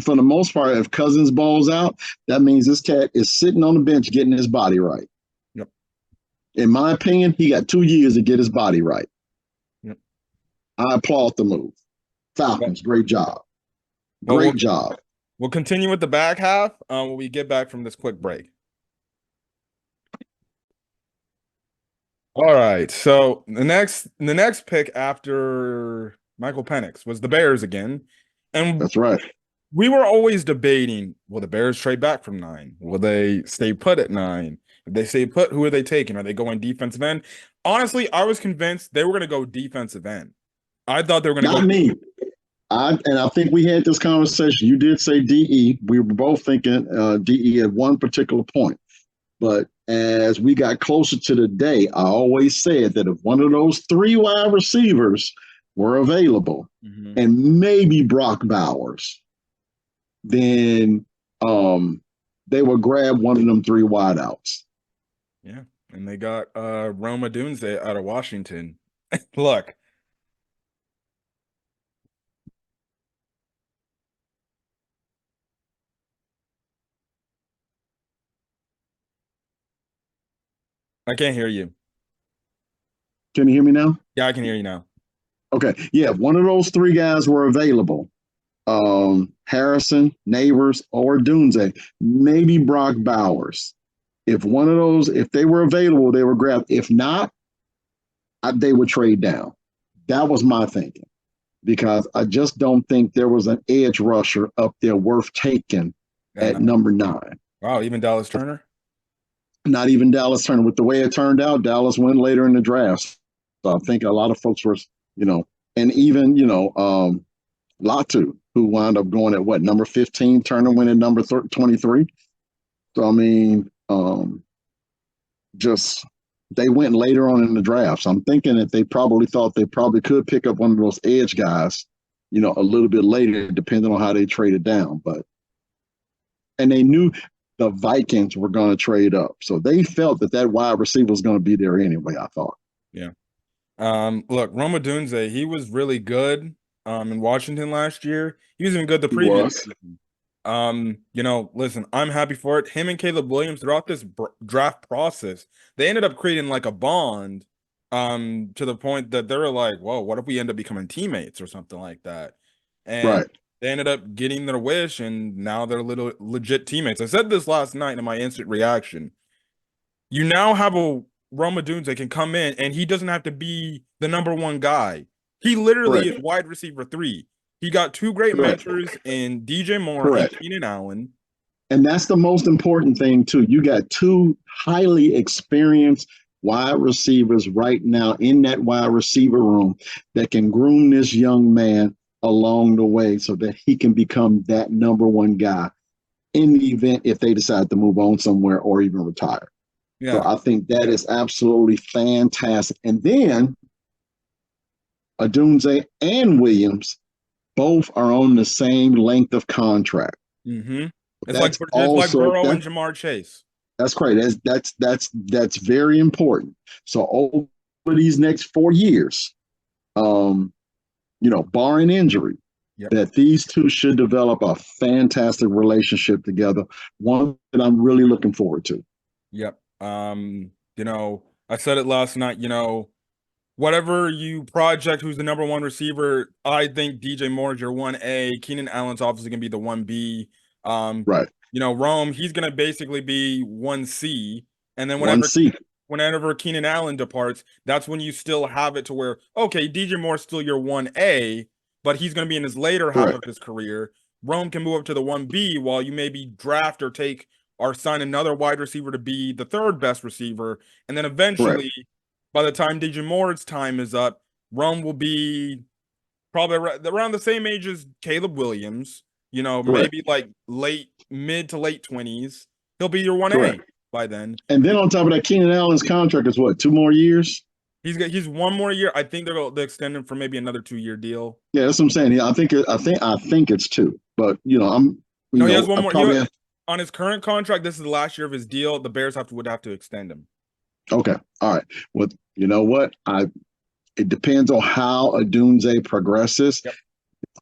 Speaker 1: for the most part, if Cousins balls out, that means this cat is sitting on the bench getting his body right.
Speaker 2: Yep.
Speaker 1: In my opinion, he got 2 years to get his body right.
Speaker 2: Yep.
Speaker 1: I applaud the move. Falcons, great job. Great job.
Speaker 2: We'll continue with the back half when we get back from this quick break. All right. So the next pick after Michael Penix was the Bears again. And
Speaker 1: that's right.
Speaker 2: We were always debating, will the Bears trade back from 9? Will they stay put at 9? If they stay put, who are they taking? Are they going defensive end? Honestly, I was convinced they were going to go defensive end. I thought they were going to go.
Speaker 1: Not me. I think we had this conversation. You did say DE. We were both thinking DE at one particular point. But as we got closer to the day, I always said that if one of those 3 wide receivers were available, and maybe Brock Bowers, then they would grab one of them 3 wideouts.
Speaker 2: Yeah, and they got Rome Odunze out of Washington. Look. I can't hear you.
Speaker 1: Can you hear me now?
Speaker 2: Yeah, I can hear you now.
Speaker 1: Okay. Yeah, one of those 3 guys were available. Harrison, Neighbors, or Dunze, maybe Brock Bowers. If they were available, they were grabbed. If not, they would trade down. That was my thinking, because I just don't think there was an edge rusher up there worth taking at number 9.
Speaker 2: Wow, even Dallas Turner?
Speaker 1: Not even Dallas Turner. With the way it turned out, Dallas went later in the draft. So I think a lot of folks were, and even, Latu, who wound up going at what, number 15, Turner went at number 23. So, I mean, they went later on in the draft. So I'm thinking that they probably thought they probably could pick up one of those edge guys, a little bit later, depending on how they traded down. And they knew the Vikings were going to trade up. So they felt that wide receiver was going to be there anyway, I thought.
Speaker 2: Yeah. Look, Rome Odunze, he was really good in Washington last year. He was even good the previous season. Listen, I'm happy for it. Him and Caleb Williams throughout this draft process, they ended up creating like a bond to the point that they were like, whoa, what if we end up becoming teammates or something like that? And they ended up getting their wish, and now they're legit teammates. I said this last night in my instant reaction. You now have a Rome Odunze can come in and he doesn't have to be the number one guy. He literally
Speaker 1: Correct.
Speaker 2: is wide receiver 3. He got 2 great
Speaker 1: Correct.
Speaker 2: mentors in DJ Moore and
Speaker 1: Correct.
Speaker 2: Keenan Allen.
Speaker 1: And that's the most important thing, too. You got two highly experienced wide receivers right now in that wide receiver room that can groom this young man along the way so that he can become that number one guy in the event if they decide to move on somewhere or even retire. So
Speaker 2: Yeah.
Speaker 1: I think that is absolutely fantastic. And then Odunze and Williams both are on the same length of contract.
Speaker 2: Mm-hmm. It's
Speaker 1: That's
Speaker 2: like
Speaker 1: also
Speaker 2: Burrow and Jamar Chase.
Speaker 1: that's great. That's very important. So over these next 4 years, barring injury,
Speaker 2: Yep.
Speaker 1: that these two should develop a fantastic relationship together. One that I'm really looking forward to.
Speaker 2: Yep. I said it last night, whatever you project who's the number one receiver, I think DJ Moore is your 1A. Keenan Allen's obviously going to be the 1B.
Speaker 1: Right.
Speaker 2: Rome, he's going to basically be 1C. And then
Speaker 1: One seat.
Speaker 2: whenever Keenan Allen departs, that's when you still have it to where, okay, DJ Moore's still your 1A, but he's going to be in his later half
Speaker 1: Correct.
Speaker 2: of his career. Rome can move up to the 1B while you maybe draft or take or sign another wide receiver to be the third best receiver. And then eventually, by the time DJ Moore's time is up, Rome will be probably around the same age as Caleb Williams, maybe like mid to late 20s. He'll be your 1A
Speaker 1: Correct.
Speaker 2: by then.
Speaker 1: And then on top of that, Keenan Allen's contract is what, 2 more years?
Speaker 2: He's 1 more year. I think they'll extend him for maybe another 2-year deal.
Speaker 1: Yeah, that's what I'm saying. Yeah, I think it's 2. But
Speaker 2: he has 1 more. On his current contract, this is the last year of his deal. The Bears would have to extend him.
Speaker 1: Okay. All right. Well, you know what? It depends on how Odunze progresses.
Speaker 2: Yep.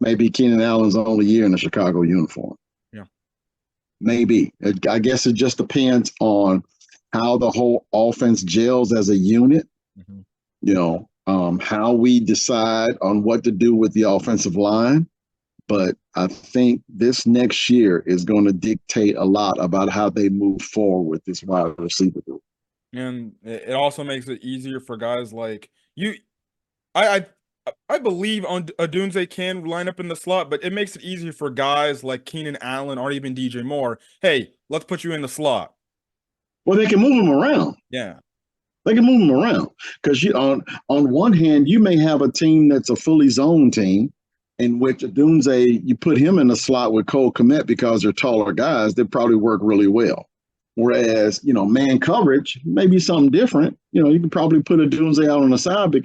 Speaker 1: Maybe Keenan Allen's only year in the Chicago uniform.
Speaker 2: Yeah.
Speaker 1: Maybe. I guess it just depends on how the whole offense gels as a unit. Mm-hmm. How we decide on what to do with the offensive line. But I think this next year is going to dictate a lot about how they move forward with this wide receiver group.
Speaker 2: And it also makes it easier for guys like you. I believe Odunze can line up in the slot, but it makes it easier for guys like Keenan Allen or even DJ Moore. Hey, let's put you in the slot.
Speaker 1: Well, they can move him around.
Speaker 2: Yeah.
Speaker 1: They can move him around because on one hand, you may have a team that's a fully zoned team in which Odunze, you put him in the slot with Cole Kmet because they're taller guys, they probably work really well. Whereas, man coverage may be something different. You can probably put Odunze out on the side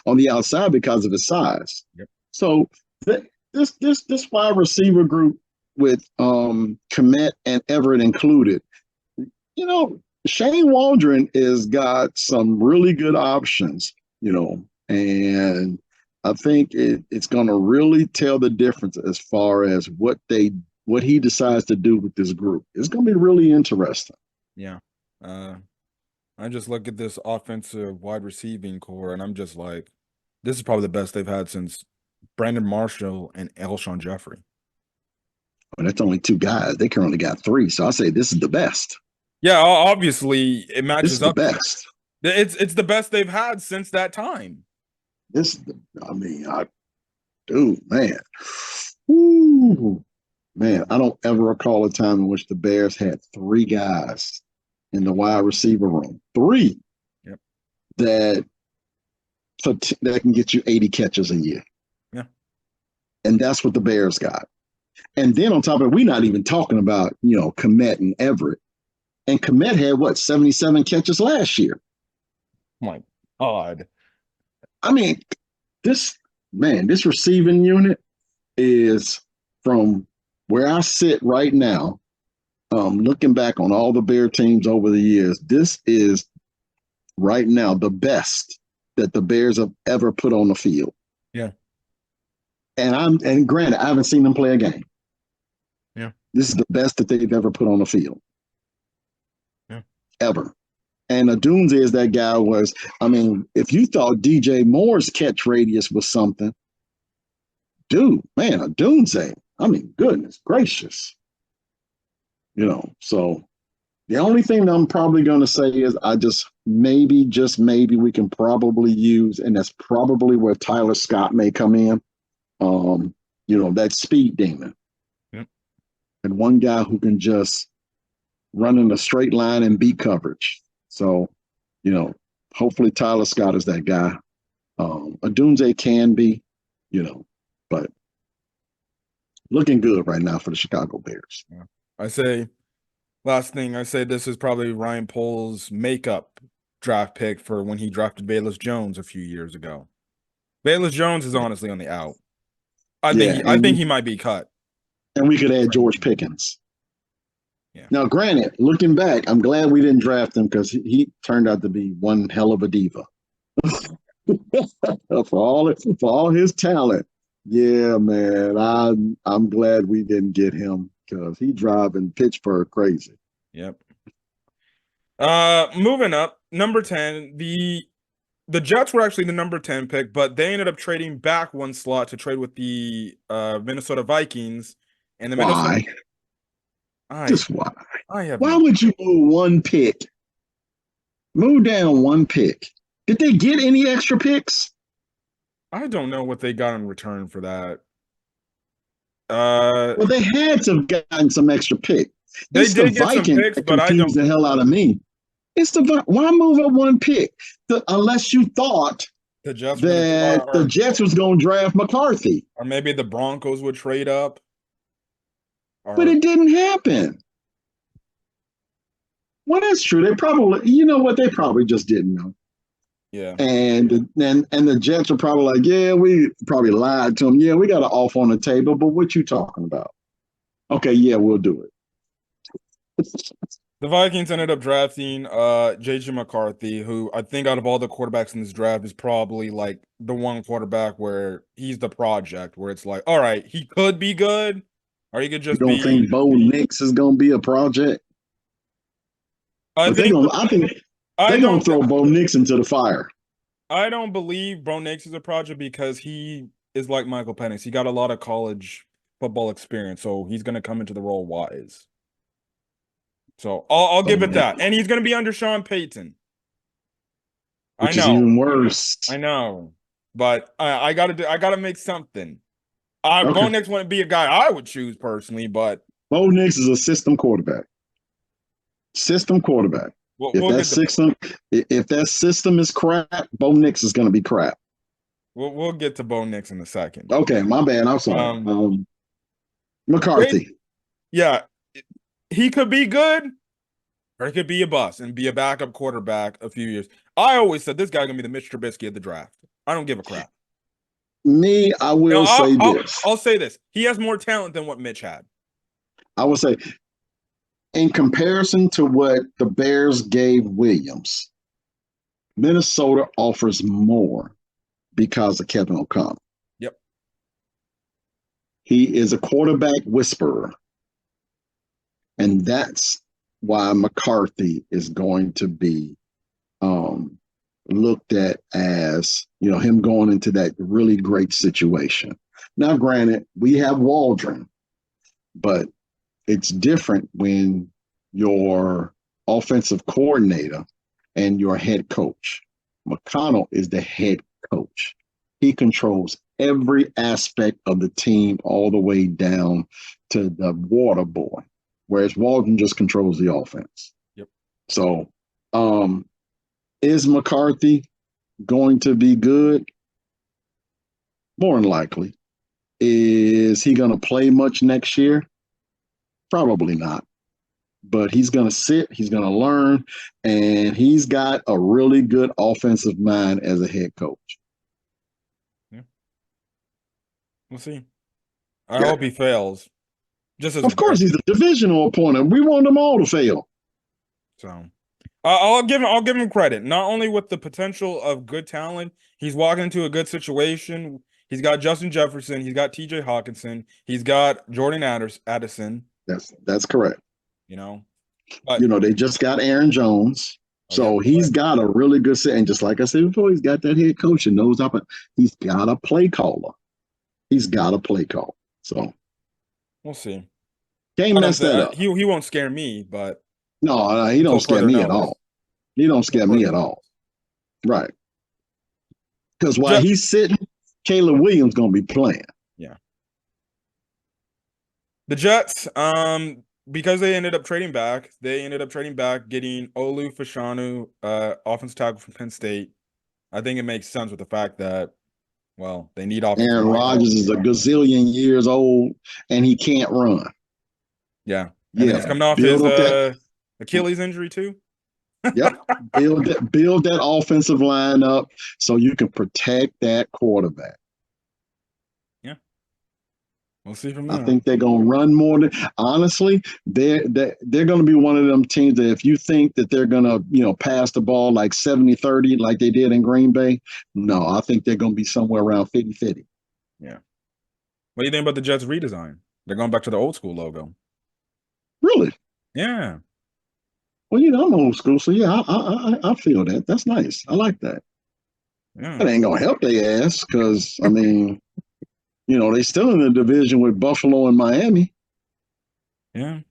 Speaker 1: on the outside because of his size.
Speaker 2: Yep. So
Speaker 1: this wide receiver group with Kmet and Everett included, Shane Waldron has got some really good options, and I think it's going to really tell the difference as far as what he decides to do with this group. It's going to be really interesting.
Speaker 2: Yeah. I just look at this offensive wide receiving core, and I'm just like, this is probably the best they've had since Brandon Marshall and Alshon Jeffrey.
Speaker 1: Well, that's only 2 guys. They currently got 3, so I say this is the best.
Speaker 2: Yeah, obviously it matches up.
Speaker 1: This is the best.
Speaker 2: It's the best they've had since that time.
Speaker 1: Man. Woo. Man, I don't ever recall a time in which the Bears had 3 guys in the wide receiver room. 3.
Speaker 2: Yep.
Speaker 1: That can get you 80 catches a year.
Speaker 2: Yeah.
Speaker 1: And that's what the Bears got. And then on top of it, we're not even talking about, Kmet and Everett. And Kmet had 77 catches last year.
Speaker 2: My God.
Speaker 1: I mean, this receiving unit is, from where I sit right now, looking back on all the Bear teams over the years, this is right now the best that the Bears have ever put on the field.
Speaker 2: Yeah.
Speaker 1: And granted, I haven't seen them play a game.
Speaker 2: Yeah.
Speaker 1: This is the best that they've ever put on the field.
Speaker 2: Yeah.
Speaker 1: Ever. And Odunze is that guy if you thought DJ Moore's catch radius was something, dude, man, Odunze, goodness gracious. So the only thing that I'm probably going to say is I just maybe, just maybe, we can probably use, and that's probably where Tyler Scott may come in. Um, that speed demon.
Speaker 2: Yep.
Speaker 1: And one guy who can just run in a straight line and beat coverage. So, you know, hopefully Tyler Scott is that guy. Odunze can be, but looking good right now for the Chicago Bears.
Speaker 2: Yeah. I say, last thing, I say this is probably Ryan Poles' makeup draft pick for when he drafted Velus Jones a few years ago. Velus Jones is honestly on the out. I think he might be cut.
Speaker 1: And we could add George Pickens.
Speaker 2: Yeah.
Speaker 1: Now, granted, looking back, I'm glad we didn't draft him because he turned out to be one hell of a diva. for all his talent. Yeah, man. I'm glad we didn't get him because he driving Pittsburgh crazy.
Speaker 2: Yep. Moving up, number 10, the Jets were actually the number 10 pick, but they ended up trading back one slot to trade with the Minnesota Vikings. And the
Speaker 1: Why? Just why? Why would you move one pick? Move down one pick. Did they get any extra picks?
Speaker 2: I don't know what they got in return for that.
Speaker 1: Well, they had to have gotten some extra pick.
Speaker 2: They did get some picks, but I don't.
Speaker 1: The hell out of me. Why move up one pick unless you thought the Jets was going to draft McCarthy,
Speaker 2: or maybe the Broncos would trade up.
Speaker 1: But it didn't happen. Well, that's true. They probably, you know what? They probably just didn't know.
Speaker 2: Yeah.
Speaker 1: And the Jets are probably like, yeah, we probably lied to them. Yeah, we got an off on the table, but what you talking about? Okay, yeah, we'll do it.
Speaker 2: The Vikings ended up drafting JJ McCarthy, who I think out of all the quarterbacks in this draft is probably like the one quarterback where he's the project, where it's like, all right, he could be good, or he could just be.
Speaker 1: You don't think Bo Nix is going to be a project? I think they're going to throw Bo Nix into the fire.
Speaker 2: I don't believe Bo Nix is a project because he is like Michael Penix. He got a lot of college football experience, so he's going to come into the role wise. So I'll give it that. And he's going to be under Sean Payton.
Speaker 1: Which is even worse.
Speaker 2: I know. But I got to make something. Bo Nix wouldn't be a guy I would choose personally, but
Speaker 1: Bo Nix is a system quarterback. If that system is crap, Bo Nix is going to be crap.
Speaker 2: We'll get to Bo Nix in a second.
Speaker 1: Okay, my bad. I'm sorry. McCarthy.
Speaker 2: Yeah, he could be good, or he could be a bust and be a backup quarterback a few years. I always said this guy's going to be the Mitch Trubisky of the draft. I don't give a crap.
Speaker 1: I will say this.
Speaker 2: I'll say this. He has more talent than what Mitch had.
Speaker 1: I would say, in comparison to what the Bears gave Williams, Minnesota offers more because of Kevin O'Connell.
Speaker 2: Yep.
Speaker 1: He is a quarterback whisperer. And that's why McCarthy is going to be looked at as, him going into that really great situation. Now, granted, we have Waldron, but it's different when your offensive coordinator and your head coach. McConnell is the head coach. He controls every aspect of the team all the way down to the water boy, whereas Waldron just controls the offense.
Speaker 2: Yep.
Speaker 1: So is McCarthy going to be good? More than likely. Is he going to play much next year? Probably not. But he's going to sit, he's going to learn, and he's got a really good offensive mind as a head coach.
Speaker 2: Yeah. We'll see. I hope he fails.
Speaker 1: Of course, he's a divisional opponent. We want them all to fail.
Speaker 2: So I'll give him credit. Not only with the potential of good talent, he's walking into a good situation. He's got Justin Jefferson. He's got T.J. Hawkinson. He's got Jordan Addison.
Speaker 1: That's correct.
Speaker 2: But,
Speaker 1: they just got Aaron Jones. So he's got a really good set. And just like I said before, he's got that head coach and knows up. He's got a play caller. So
Speaker 2: we'll see.
Speaker 1: Can't mess that up.
Speaker 2: He won't scare me, but
Speaker 1: no, he don't scare me at all. He don't scare
Speaker 2: For
Speaker 1: me
Speaker 2: the
Speaker 1: at all.
Speaker 2: Jets.
Speaker 1: Right. Because while
Speaker 2: Jets,
Speaker 1: he's sitting, Caleb Williams gonna be playing.
Speaker 2: yeah. The Jets, because they ended up trading back, getting Olu Fashanu, offensive tackle from Penn State. I think it makes sense with the fact that, well, they need offensive
Speaker 1: Aaron
Speaker 2: line help.
Speaker 1: Rodgers is a gazillion years old and he can't run.
Speaker 2: Yeah. And then he's
Speaker 1: Yeah,
Speaker 2: coming off
Speaker 1: build
Speaker 2: his
Speaker 1: up that.
Speaker 2: Achilles injury too.
Speaker 1: Yep, build that offensive line up so you can protect that quarterback.
Speaker 2: Yeah. We'll see from
Speaker 1: I
Speaker 2: there.
Speaker 1: think they're gonna run more than honestly. They're gonna be one of them teams that if you think that they're gonna pass the ball like 70-30 like they did in Green Bay, no, I think they're gonna be somewhere around 50-50.
Speaker 2: Yeah. What do you think about the Jets redesign? They're going back to the old school logo.
Speaker 1: Really?
Speaker 2: Yeah.
Speaker 1: Well, I'm old school, so yeah, I feel that. That's nice. I like that.
Speaker 2: Yeah.
Speaker 1: That ain't gonna help their ass because I mean, they still in the division with Buffalo and Miami.
Speaker 2: Yeah.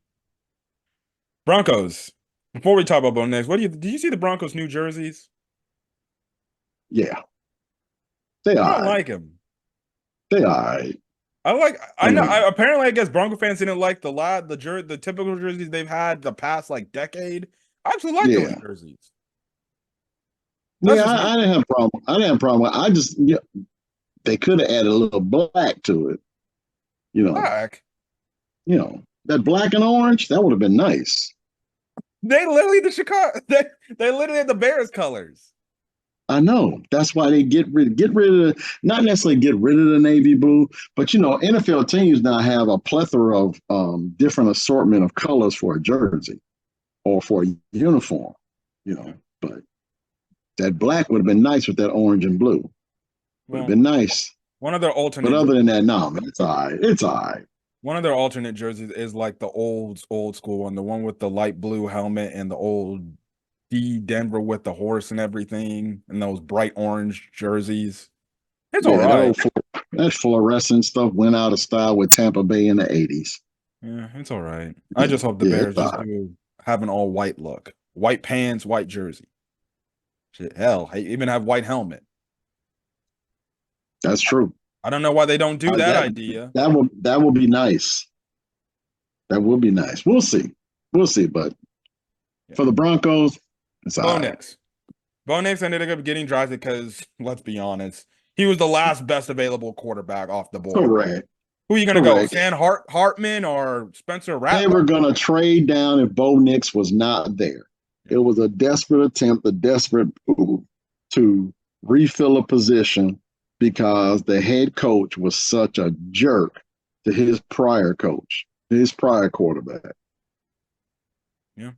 Speaker 2: Broncos. Before we talk about Bo Nix, did you see the Broncos new jerseys?
Speaker 1: Yeah, they
Speaker 2: I
Speaker 1: all
Speaker 2: don't
Speaker 1: right.
Speaker 2: like them.
Speaker 1: They all right.
Speaker 2: I
Speaker 1: I
Speaker 2: know
Speaker 1: mean,
Speaker 2: apparently I guess Bronco fans didn't like the typical jerseys they've had the past like decade. I actually like those
Speaker 1: yeah,
Speaker 2: jerseys. That's
Speaker 1: yeah.
Speaker 2: just
Speaker 1: I
Speaker 2: me.
Speaker 1: didn't have a problem. I didn't have a problem. I just they could have added a little black to it. You know,
Speaker 2: Black.
Speaker 1: that black and orange that would have been nice.
Speaker 2: They literally the Chicago they literally had the Bears colors.
Speaker 1: I know. That's why they get rid of not necessarily get rid of the navy blue, but NFL teams now have a plethora of different assortment of colors for a jersey or for a uniform. But that black would have been nice with that orange and blue. Would have
Speaker 2: Well,
Speaker 1: been nice.
Speaker 2: one of their
Speaker 1: But
Speaker 2: alternate
Speaker 1: other than
Speaker 2: jerseys.
Speaker 1: that, no, man, it's all right. It's all right.
Speaker 2: One of their alternate jerseys is like the old school one, the one with the light blue helmet and the old D Denver with the horse and everything, and those bright orange jerseys. It's all
Speaker 1: Yeah,
Speaker 2: right.
Speaker 1: that fluorescent stuff went out of style with Tampa Bay in the 80s.
Speaker 2: Yeah, it's all right. I
Speaker 1: Yeah,
Speaker 2: just hope the
Speaker 1: yeah,
Speaker 2: Bears
Speaker 1: it's all
Speaker 2: just
Speaker 1: right.
Speaker 2: have an all white look. White pants, white jersey. Shit, hell, I even have white helmet.
Speaker 1: That's true.
Speaker 2: I don't know why they don't do that
Speaker 1: That
Speaker 2: idea.
Speaker 1: that will be nice. That will be nice. We'll see. We'll see. But
Speaker 2: Yeah.
Speaker 1: for the Broncos, it's all
Speaker 2: Bo
Speaker 1: right.
Speaker 2: Nix. Bo Nix ended up getting drafted because, let's be honest, he was the last best available quarterback off the board.
Speaker 1: Correct.
Speaker 2: Who are you going to go?
Speaker 1: Correct.
Speaker 2: Sam Hartman or Spencer
Speaker 1: They
Speaker 2: Rattler?
Speaker 1: were going to trade down if Bo Nix was not there. It was a desperate attempt, a desperate move to refill a position because the head coach was such a jerk to his prior coach, his prior quarterback.
Speaker 2: Yeah.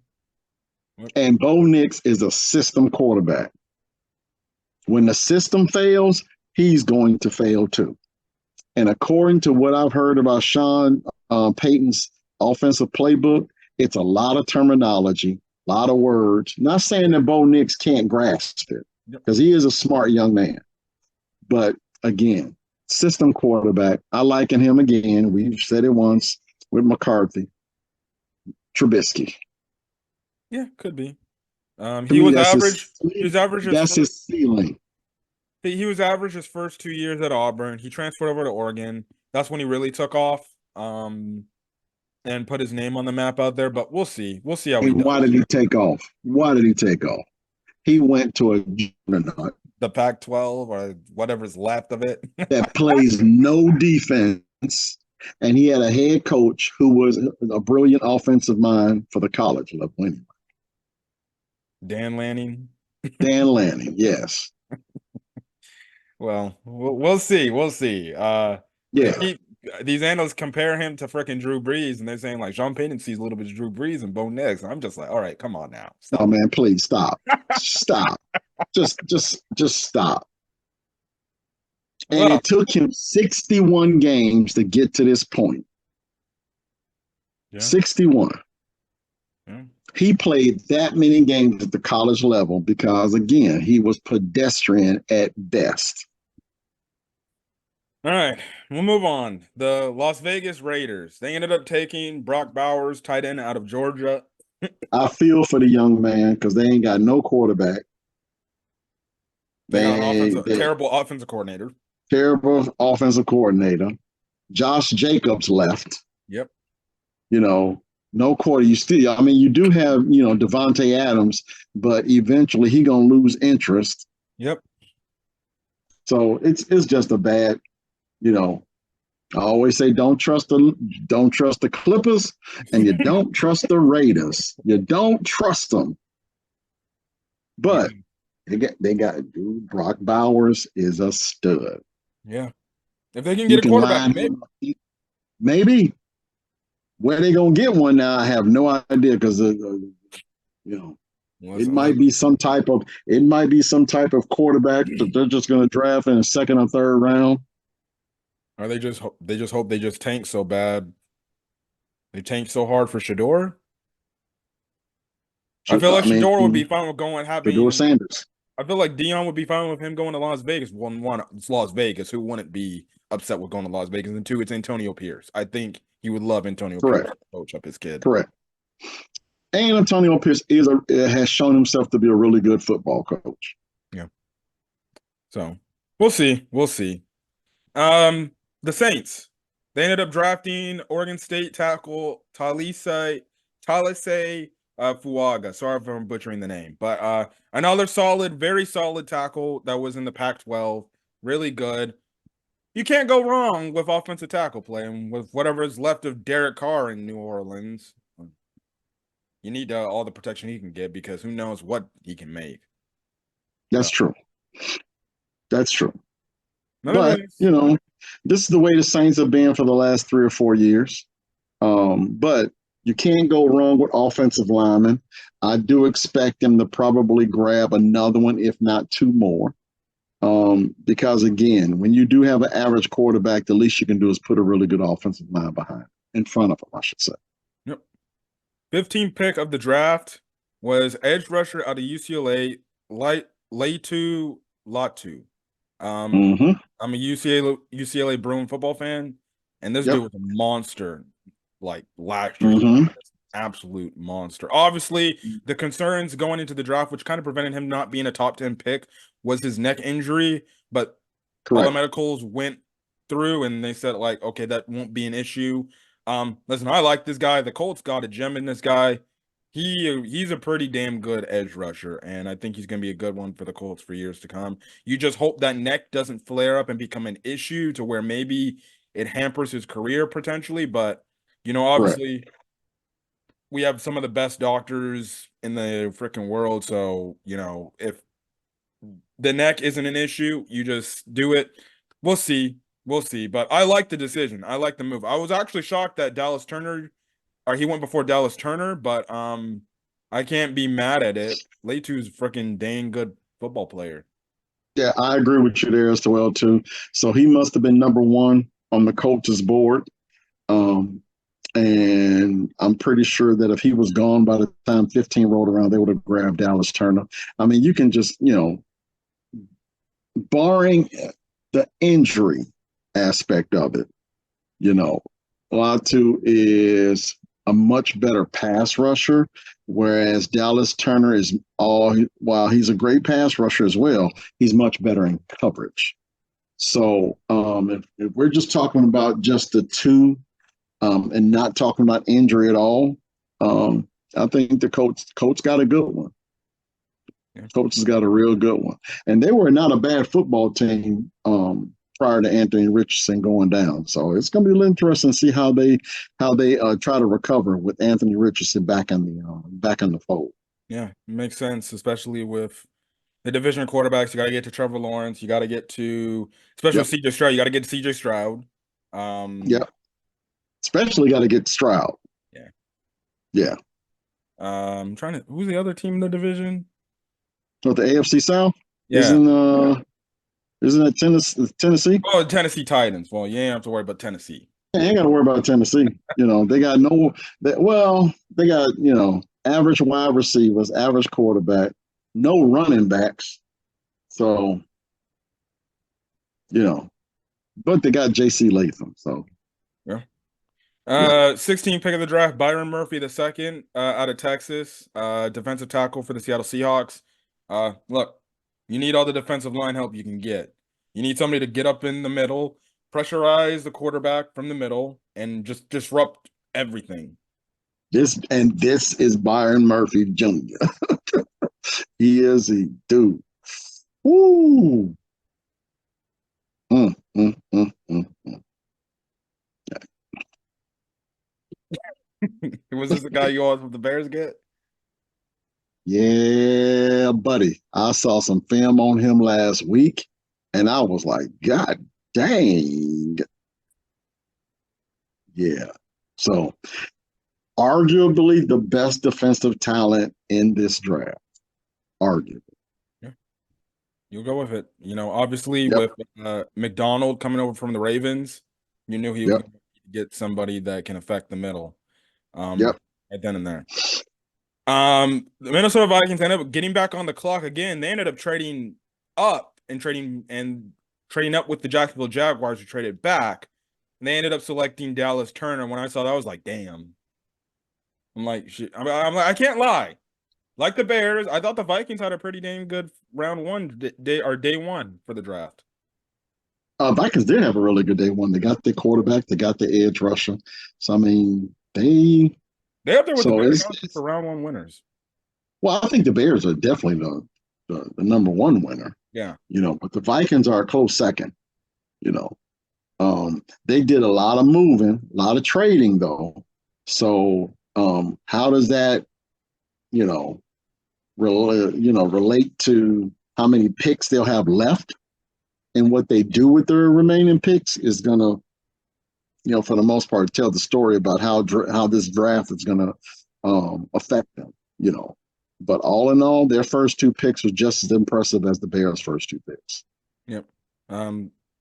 Speaker 1: And Bo Nix is a system quarterback. When the system fails, he's going to fail too. And according to what I've heard about Sean Payton's offensive playbook, it's a lot of terminology, a lot of words. Not saying that Bo Nix can't grasp it, because he is a smart young man. But again, system quarterback. I liken him again. We've said it once with McCarthy, Trubisky.
Speaker 2: Yeah, could be.
Speaker 1: To
Speaker 2: He
Speaker 1: me,
Speaker 2: was
Speaker 1: that's
Speaker 2: average. He was average his
Speaker 1: that's
Speaker 2: first.
Speaker 1: his ceiling.
Speaker 2: He was average his first 2 years at Auburn. He transferred over to Oregon. That's when he really took off. And put his name on the map out there. But we'll see. We'll see how he
Speaker 1: And why
Speaker 2: does.
Speaker 1: did he take off? Why did he take off? He went to a juggernaut
Speaker 2: The Pac-12 or whatever's left of it.
Speaker 1: that plays no defense, and he had a head coach who was a brilliant offensive mind for the college level anyway.
Speaker 2: Dan Lanning.
Speaker 1: Dan Lanning, yes.
Speaker 2: Well, we'll see. We'll see. They
Speaker 1: Yeah.
Speaker 2: keep these analysts compare him to freaking Drew Brees, and they're saying like Sean Payton sees a little bit of Drew Brees and Bo Nix. And I'm just like, all right, come on now,
Speaker 1: Oh
Speaker 2: stop.
Speaker 1: man, please stop. Stop. Just stop. And
Speaker 2: Well,
Speaker 1: it took him 61 games to get to this point.
Speaker 2: yeah,
Speaker 1: 61.
Speaker 2: yeah.
Speaker 1: He played that many games at the college level because, again, he was pedestrian at best.
Speaker 2: All right, we'll move on. The Las Vegas Raiders. They ended up taking Brock Bowers, tight end out of Georgia.
Speaker 1: I feel for the young man because they ain't got no quarterback.
Speaker 2: They got an
Speaker 1: They
Speaker 2: terrible offensive coordinator.
Speaker 1: terrible offensive coordinator. Josh Jacobs left.
Speaker 2: Yep.
Speaker 1: You know, no quarter. You still, I mean, you do have, Devontae Adams, but eventually he gonna lose interest.
Speaker 2: Yep.
Speaker 1: So it's just a bad, you know. I always say don't trust the Clippers, and you don't trust the Raiders. You don't trust them.
Speaker 2: Yeah.
Speaker 1: But they got dude. Brock Bowers is a stud.
Speaker 2: Yeah. If they can get
Speaker 1: You
Speaker 2: a
Speaker 1: can
Speaker 2: quarterback,
Speaker 1: line
Speaker 2: maybe.
Speaker 1: him up. Maybe where they gonna get one now, I have no idea because you know it might be some type of quarterback that they're just gonna draft in the second or third round.
Speaker 2: Or they just hope they just tank so bad. They tank so hard for Shador. I feel
Speaker 1: I
Speaker 2: like
Speaker 1: mean,
Speaker 2: Shador would be fine with
Speaker 1: Fedor Sanders.
Speaker 2: I feel like Dion would be fine with him going to Las Vegas. One, it's Las Vegas. Who wouldn't be upset with going to Las Vegas? And two, it's Antonio Pierce. I think he would love Antonio Pierce
Speaker 1: Correct.
Speaker 2: to coach up his kid.
Speaker 1: Correct. And Antonio Pierce has shown himself to be a really good football coach.
Speaker 2: Yeah. So we'll see. We'll see. The Saints. They ended up drafting Oregon State tackle Talise Fuaga. Sorry if I'm butchering the name, but another solid, very solid tackle that was in the Pac-12. Really good. You can't go wrong with offensive tackle play, and with whatever is left of Derek Carr in New Orleans. You need all the protection he can get because who knows what he can make.
Speaker 1: That's true. That's true. But
Speaker 2: Nonetheless,
Speaker 1: this is the way the Saints have been for the last 3 or 4 years. But you can't go wrong with offensive linemen. I do expect them to probably grab another one, if not two more. Because again, when you do have an average quarterback, the least you can do is put a really good offensive line in front of them, I should say.
Speaker 2: Yep. 15th pick of the draft was edge rusher out of UCLA, Laitu Latu. I'm a UCLA Bruin football fan, and this dude was a monster. Like last year, he was an absolute monster. Obviously, the concerns going into the draft, which kind of prevented him not being a top 10 pick, was his neck injury. But all the medicals went through, and they said like, okay, that won't be an issue. Listen, I like this guy. The Colts got a gem in this guy. He's a pretty damn good edge rusher, and I think he's going to be a good one for the Colts for years to come. You just hope that neck doesn't flare up and become an issue to where maybe it hampers his career potentially. But obviously, we have some of the best doctors in the freaking world. So if the neck isn't an issue, you just do it. We'll see. We'll see. But I like the decision. I like the move. I was actually shocked that Dallas Turner, or he went before Dallas Turner, but I can't be mad at it. Leitu's freaking dang good football player.
Speaker 1: Yeah, I agree with you there as well too. So he must have been number one on the coach's board. And I'm pretty sure that if he was gone by the time 15 rolled around, they would have grabbed Dallas Turner. I mean, you can just, barring the injury aspect of it, Latu is a much better pass rusher, whereas Dallas Turner while he's a great pass rusher as well, he's much better in coverage. So if we're just talking about just the two and not talking about injury at all, I think the coach got a good one. Coach has got a real good one. And they were not a bad football team prior to Anthony Richardson going down. So it's going to be interesting to see how they try to recover with Anthony Richardson back in the fold.
Speaker 2: Yeah, it makes sense, especially with the division of quarterbacks. You got to get to Trevor Lawrence. You got to get to, especially CJ Stroud. You got to get to CJ Stroud.
Speaker 1: Especially got to get Stroud.
Speaker 2: Yeah.
Speaker 1: Yeah.
Speaker 2: Who's the other team in the division?
Speaker 1: With the AFC South?
Speaker 2: Yeah.
Speaker 1: Isn't it Tennessee?
Speaker 2: Oh, Tennessee Titans. Well, you ain't have to worry about Tennessee.
Speaker 1: Yeah, you ain't got to worry about Tennessee. They got average wide receivers, average quarterback, no running backs. So, but they got J.C. Latham. So,
Speaker 2: yeah.
Speaker 1: Yeah.
Speaker 2: 16 pick of the draft, Byron Murphy the second, out of Texas, defensive tackle for the Seattle Seahawks. Look, you need all the defensive line help you can get. You need somebody to get up in the middle, pressurize the quarterback from the middle, and just disrupt everything.
Speaker 1: This is Byron Murphy Jr. He is a dude. Woo. Mm, mm, mm, mm, mm.
Speaker 2: Was this the guy you always with the Bears get?
Speaker 1: Yeah, buddy. I saw some film on him last week, and I was like, God dang. Yeah. So, arguably the best defensive talent in this draft. Arguably.
Speaker 2: Yeah, you'll go with it. Obviously
Speaker 1: Yep.
Speaker 2: with McDonald coming over from the Ravens, you knew he was
Speaker 1: Yep.
Speaker 2: going to get somebody that can affect the middle.
Speaker 1: Yep.
Speaker 2: Right then and there. The Minnesota Vikings ended up getting back on the clock again. They ended up trading up and trading up with the Jacksonville Jaguars, who traded back. And they ended up selecting Dallas Turner. When I saw that, I was like, damn. I'm like, shit. I'm like, I can't lie. Like the Bears, I thought the Vikings had a pretty damn good round one day one for the draft.
Speaker 1: Vikings did have a really good day one. They got their quarterback, they got the edge rusher. So I mean,
Speaker 2: They up there with the
Speaker 1: so
Speaker 2: Bears
Speaker 1: it's,
Speaker 2: for
Speaker 1: it's
Speaker 2: round one winners.
Speaker 1: well, I think the Bears are definitely the number one winner,
Speaker 2: Yeah.
Speaker 1: but the Vikings are a close second, you know. They did a lot of moving, a lot of trading though. So how does that, you know, relate to how many picks they'll have left and what they do with their remaining picks is gonna, for the most part, tell the story about how this draft is gonna affect them. But all in all, their first two picks were just as impressive as the Bears' first two picks.
Speaker 2: Yep.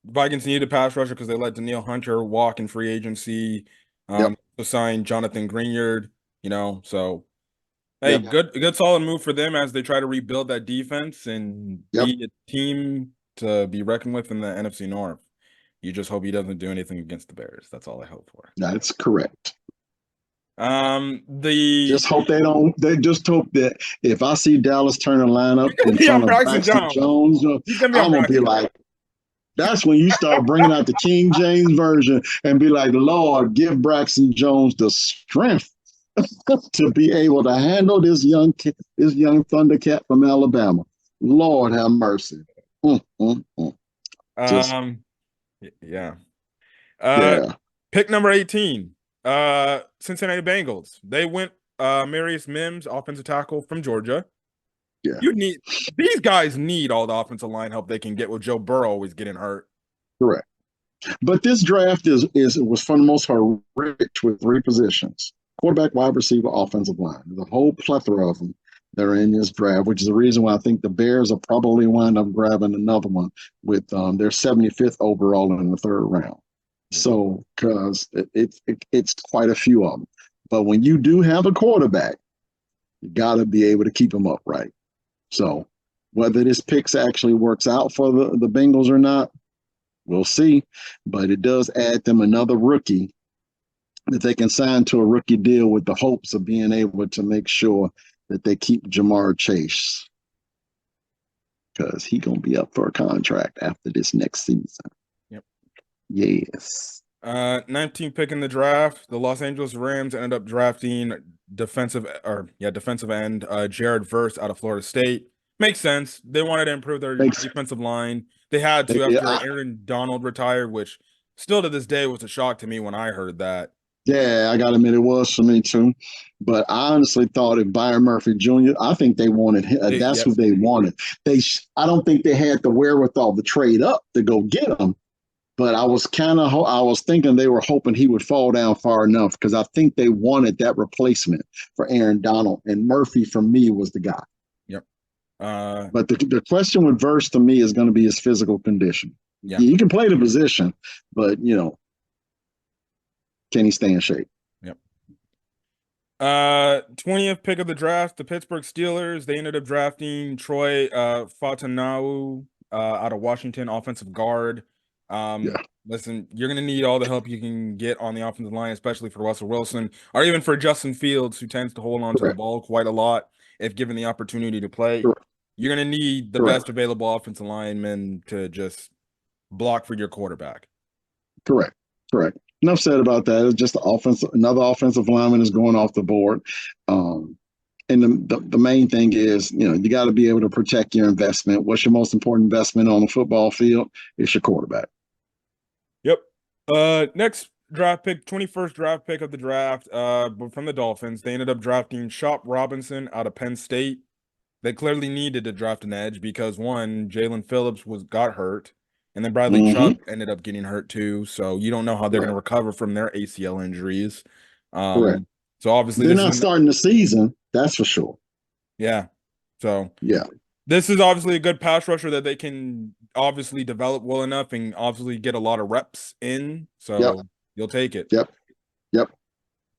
Speaker 2: Vikings needed a pass rusher because they let Danielle Hunter walk in free agency.
Speaker 1: Yep.
Speaker 2: To sign Jonathan Greenard, so hey,
Speaker 1: Yep.
Speaker 2: good solid move for them as they try to rebuild that defense and
Speaker 1: Yep.
Speaker 2: be a team to be reckoned with in the NFC North. You just hope he doesn't do anything against the Bears. That's all I hope for.
Speaker 1: That's correct.
Speaker 2: The
Speaker 1: Just hope they don't. They just hope that if I see Dallas Turner line up in
Speaker 2: be on
Speaker 1: front of
Speaker 2: Bryson
Speaker 1: Braxton
Speaker 2: Jones.
Speaker 1: Jones,
Speaker 2: He's gonna be on
Speaker 1: I'm gonna be
Speaker 2: Bryson Jones.
Speaker 1: like, that's when you start bringing out the King James version and be like, Lord, give Braxton Jones the strength to be able to handle this young Thundercat from Alabama. Lord have mercy. Mm, mm, mm. Just
Speaker 2: Yeah.
Speaker 1: yeah,
Speaker 2: Pick number 18. Cincinnati Bengals. They went Marius Mims, offensive tackle from Georgia.
Speaker 1: yeah,
Speaker 2: These guys need all the offensive line help they can get with Joe Burrow always getting hurt.
Speaker 1: correct. But this draft was for the most part rich with three positions: quarterback, wide receiver, offensive line. There's a whole plethora of them that are in this draft, which is the reason why I think the Bears will probably wind up grabbing another one with their 75th overall in the third round. So, because it's quite a few of them. But when you do have a quarterback, you got to be able to keep them upright. So, whether this picks actually works out for the Bengals or not, we'll see. But it does add them another rookie that they can sign to a rookie deal with the hopes of being able to make sure that they keep Jamar Chase, because he's going to be up for a contract after this next season.
Speaker 2: Yep.
Speaker 1: Yes.
Speaker 2: 19th pick in the draft, the Los Angeles Rams ended up drafting defensive end Jared Verse out of Florida State. Makes sense. They wanted to improve their defensive line. They had to after Aaron Donald retired, which still to this day was a shock to me when I heard that.
Speaker 1: Yeah, I got to admit it was for me too. But I honestly thought if Byron Murphy Jr., I think they wanted him. That's who they wanted. I don't think they had the wherewithal to trade up to go get him. But I was thinking they were hoping he would fall down far enough because I think they wanted that replacement for Aaron Donald, and Murphy for me was the guy.
Speaker 2: Yep.
Speaker 1: But the question with Verse to me is going to be his physical condition.
Speaker 2: Yeah.
Speaker 1: He can play the position, but can he stay in shape?
Speaker 2: Yep. 20th pick of the draft, the Pittsburgh Steelers. They ended up drafting Troy Fautanu out of Washington, offensive guard. Um,
Speaker 1: Yeah,
Speaker 2: listen, you're going to need all the help you can get on the offensive line, especially for Russell Wilson, or even for Justin Fields, who tends to hold on to the
Speaker 1: correct,
Speaker 2: ball quite a lot if given the opportunity to play.
Speaker 1: correct,
Speaker 2: You're going to need the
Speaker 1: correct,
Speaker 2: best available offensive linemen to just block for your quarterback.
Speaker 1: correct, correct. Enough said about that. It's just the offense. Another offensive lineman is going off the board. Um, and the main thing is, you got to be able to protect your investment. What's your most important investment on the football field? It's your quarterback.
Speaker 2: Yep. Next draft pick, 21st draft pick of the draft, from the Dolphins. They ended up drafting Chop Robinson out of Penn State. They clearly needed to draft an edge because one, Jalen Phillips got hurt, and then Bradley Chubb
Speaker 1: Mm-hmm.
Speaker 2: ended up getting hurt too. So you don't know how they're going
Speaker 1: Right.
Speaker 2: to recover from their ACL injuries.
Speaker 1: Correct.
Speaker 2: So obviously
Speaker 1: They're
Speaker 2: this is
Speaker 1: not starting the season. That's for sure.
Speaker 2: yeah. So
Speaker 1: Yeah.
Speaker 2: this is obviously a good pass rusher that they can obviously develop well enough and obviously get a lot of reps in.
Speaker 1: Yep.
Speaker 2: So you'll take it.
Speaker 1: Yep. Yep.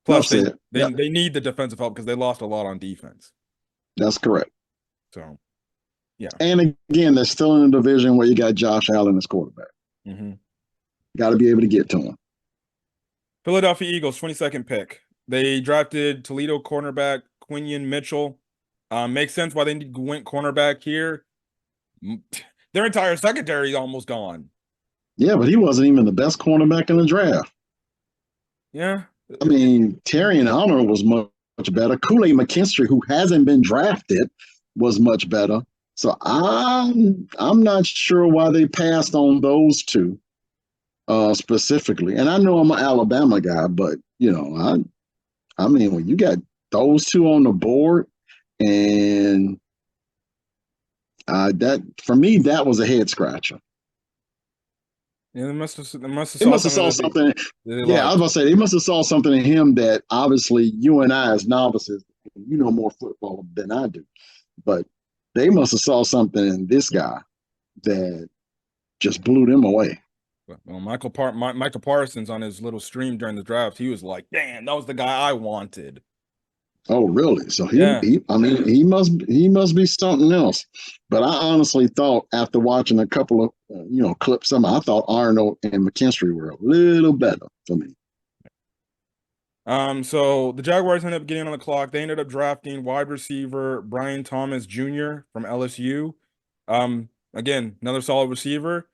Speaker 2: Plus
Speaker 1: Enough
Speaker 2: they
Speaker 1: said.
Speaker 2: they
Speaker 1: Yep.
Speaker 2: they need the defensive help because they lost a lot on defense.
Speaker 1: That's correct.
Speaker 2: So yeah.
Speaker 1: And again, they're still in a division where you got Josh Allen as quarterback.
Speaker 2: Mm-hmm.
Speaker 1: Got to be able to get to him.
Speaker 2: Philadelphia Eagles, 22nd pick. They drafted Toledo cornerback Quinion Mitchell. Makes sense why they went cornerback here. Their entire secondary is almost gone.
Speaker 1: Yeah, but he wasn't even the best cornerback in the draft.
Speaker 2: Yeah.
Speaker 1: I mean, Terry and Honor was much better. Kool-Aid McKinstry, who hasn't been drafted, was much better. So I'm not sure why they passed on those two specifically. And I know I'm an Alabama guy, but I mean when you got those two on the board, and that for me that was a head scratcher.
Speaker 2: Yeah, they must have
Speaker 1: They
Speaker 2: saw
Speaker 1: must have
Speaker 2: something
Speaker 1: saw
Speaker 2: that
Speaker 1: something.
Speaker 2: they
Speaker 1: Yeah, I was
Speaker 2: liked.
Speaker 1: gonna say they must have saw something in him that obviously you and I as novices, you know more football than I do, but they must have saw something in this guy that just blew them away.
Speaker 2: Well, Michael Parsons on his little stream during the draft, he was like, "Damn, that was the guy I wanted."
Speaker 1: Oh, really? So
Speaker 2: Yeah.
Speaker 1: I mean, he must be something else. But I honestly thought after watching a couple of clips, I thought Arnold and McKinstry were a little better for me.
Speaker 2: So the Jaguars ended up getting on the clock. They ended up drafting wide receiver Brian Thomas Jr. from LSU. Again, another solid receiver.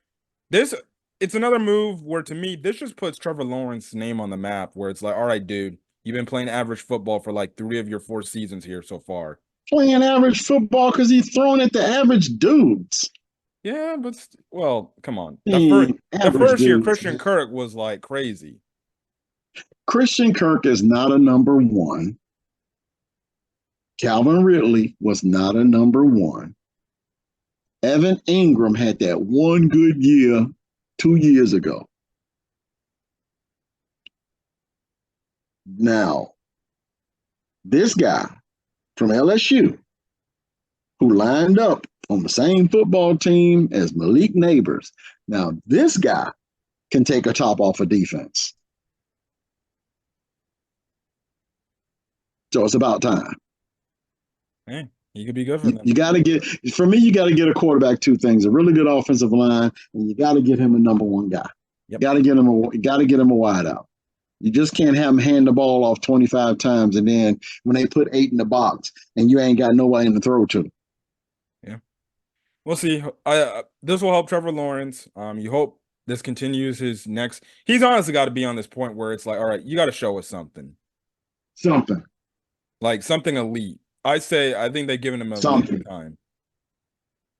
Speaker 2: This it's another move where to me, this just puts Trevor Lawrence's name on the map where it's like, all right, dude, you've been playing average football for like 3 of your 4 seasons here so far.
Speaker 1: Playing average football because he's throwing at the average dudes.
Speaker 2: Yeah, but well, come on.
Speaker 1: I
Speaker 2: That first
Speaker 1: mean,
Speaker 2: the
Speaker 1: average
Speaker 2: first year,
Speaker 1: dudes.
Speaker 2: Christian Kirk was like crazy.
Speaker 1: Christian Kirk is not a number one. Calvin Ridley was not a number one. Evan Ingram had that one good year 2 years ago. Now, this guy from LSU who lined up on the same football team as Malik Neighbors. Now, this guy can take a top off of defense. So it's about time.
Speaker 2: Hey, he could be good for
Speaker 1: You,
Speaker 2: them.
Speaker 1: you got to get, for me, you got to get a quarterback two things: a really good offensive line, and you got to get him a number one guy.
Speaker 2: Yep.
Speaker 1: Got to get him a wide out. You just can't have him hand the ball off 25 times, and then when they put 8 in the box, and you ain't got nobody in the throw to.
Speaker 2: Yeah. We'll see. This will help Trevor Lawrence. You hope this continues his next. He's honestly got to be on this point where it's like, all right, you got to show us something,
Speaker 1: Something.
Speaker 2: like something elite. I think they've given him a little bit
Speaker 1: Something.
Speaker 2: of time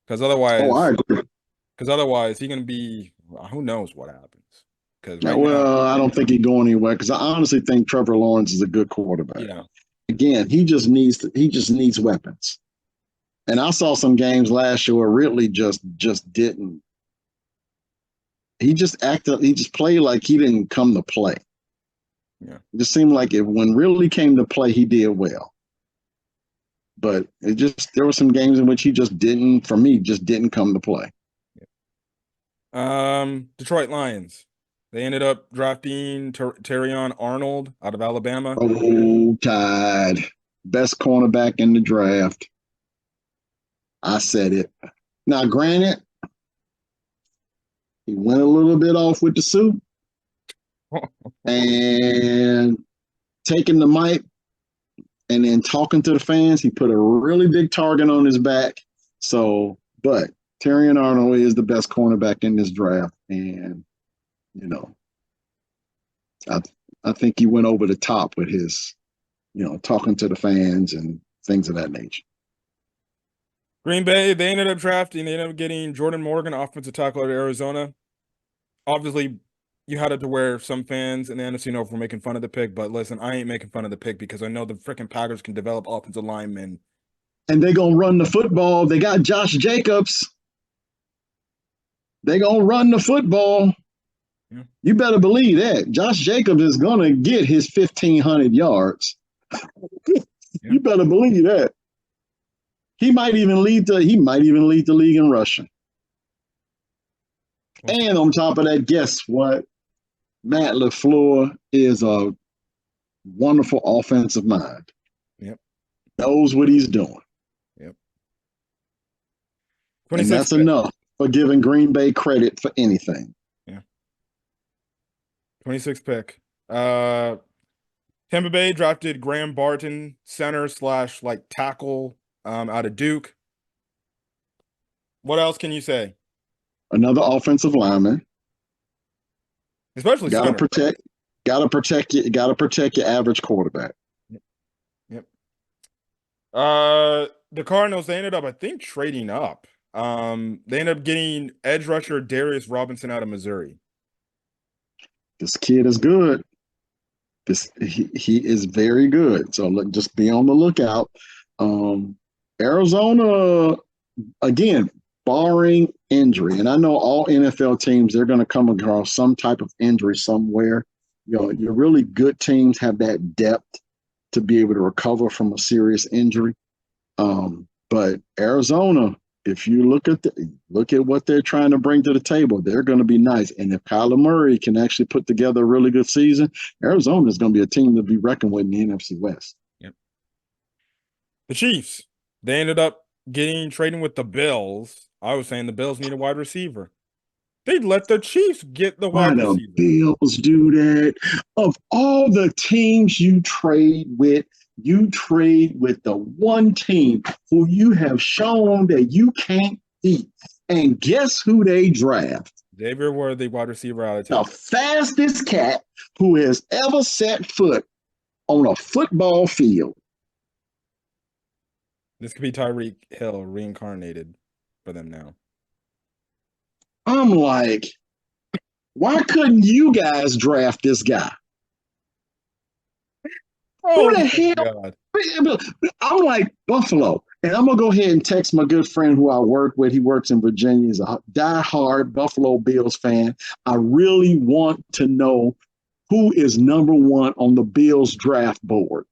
Speaker 2: because
Speaker 1: Oh, I
Speaker 2: otherwise,
Speaker 1: agree.
Speaker 2: he's gonna be. Who knows what happens? Because
Speaker 1: Yeah,
Speaker 2: right now,
Speaker 1: well, I don't think he'd go anywhere because I honestly think Trevor Lawrence is a good quarterback.
Speaker 2: yeah,
Speaker 1: Again, he just needs weapons. And I saw some games last year where Ridley just didn't. He just played like he didn't come to play.
Speaker 2: yeah.
Speaker 1: It just seemed like when Ridley came to play, he did well. But there were some games in which he just didn't, for me, just didn't come to play.
Speaker 2: Detroit Lions. They ended up drafting Terrion Arnold out of Alabama.
Speaker 1: Oh, Tide. Best cornerback in the draft. I said it. Now, granted, He went a little bit off with the suit and taking the mic and then talking to the fans. He put a really big target on his back. So, but Terrion Arnold is the best cornerback in this draft, and you know, I I think he went over the top with his, talking to the fans and things of that nature.
Speaker 2: Green Bay, they ended up drafting, they ended up getting Jordan Morgan, offensive tackle at Arizona. Obviously, you had it to where some fans in the NFC North were making fun of the pick, but listen, I ain't making fun of the pick because I know the freaking Packers can develop offensive linemen.
Speaker 1: And they gonna run the football. They got Josh Jacobs. They gonna run the football. Yeah. You better believe that. Josh Jacobs is gonna get his 1,500 yards. Yeah. You better believe that. He might even lead the league in rushing. And on top of that, guess what? Matt LaFleur is a wonderful offensive mind.
Speaker 2: Yep.
Speaker 1: Knows what he's doing.
Speaker 2: Yep.
Speaker 1: And that's enough for giving Green Bay credit for anything.
Speaker 2: Yeah. 26th pick. Tampa Bay drafted Graham Barton, center / like tackle, out of Duke. What else can you say?
Speaker 1: Another offensive lineman.
Speaker 2: Especially
Speaker 1: gotta protect your average quarterback.
Speaker 2: Yep. The Cardinals, they ended up, I think, trading up. They ended up getting edge rusher Darius Robinson out of Missouri.
Speaker 1: This kid is good. He is very good. So just be on the lookout. Arizona, again, barring injury, and I know all NFL teams, they're going to come across some type of injury somewhere. Your really good teams have that depth to be able to recover from a serious injury. But Arizona, if you look at what they're trying to bring to the table, they're going to be nice. And if Kyler Murray can actually put together a really good season, Arizona is going to be a team to be reckoned with in the NFC West.
Speaker 2: Yep. The Chiefs, they ended up trading with the Bills. I was saying the Bills need a wide receiver. They'd let the Chiefs get the wide receiver.
Speaker 1: Why the Bills do that? Of all the teams you trade with the one team who you have shown that you can't beat. And guess who they draft?
Speaker 2: Xavier Worthy, wide receiver out of Texas.
Speaker 1: The fastest cat who has ever set foot on a football field.
Speaker 2: This could be Tyreek Hill reincarnated for them now.
Speaker 1: I'm like, why couldn't you guys draft this guy?
Speaker 2: Oh, who the hell?
Speaker 1: God. I'm like, Buffalo. And I'm going to go ahead and text my good friend who I work with. He works in Virginia. He's a diehard Buffalo Bills fan. I really want to know who is number one on the Bills draft board.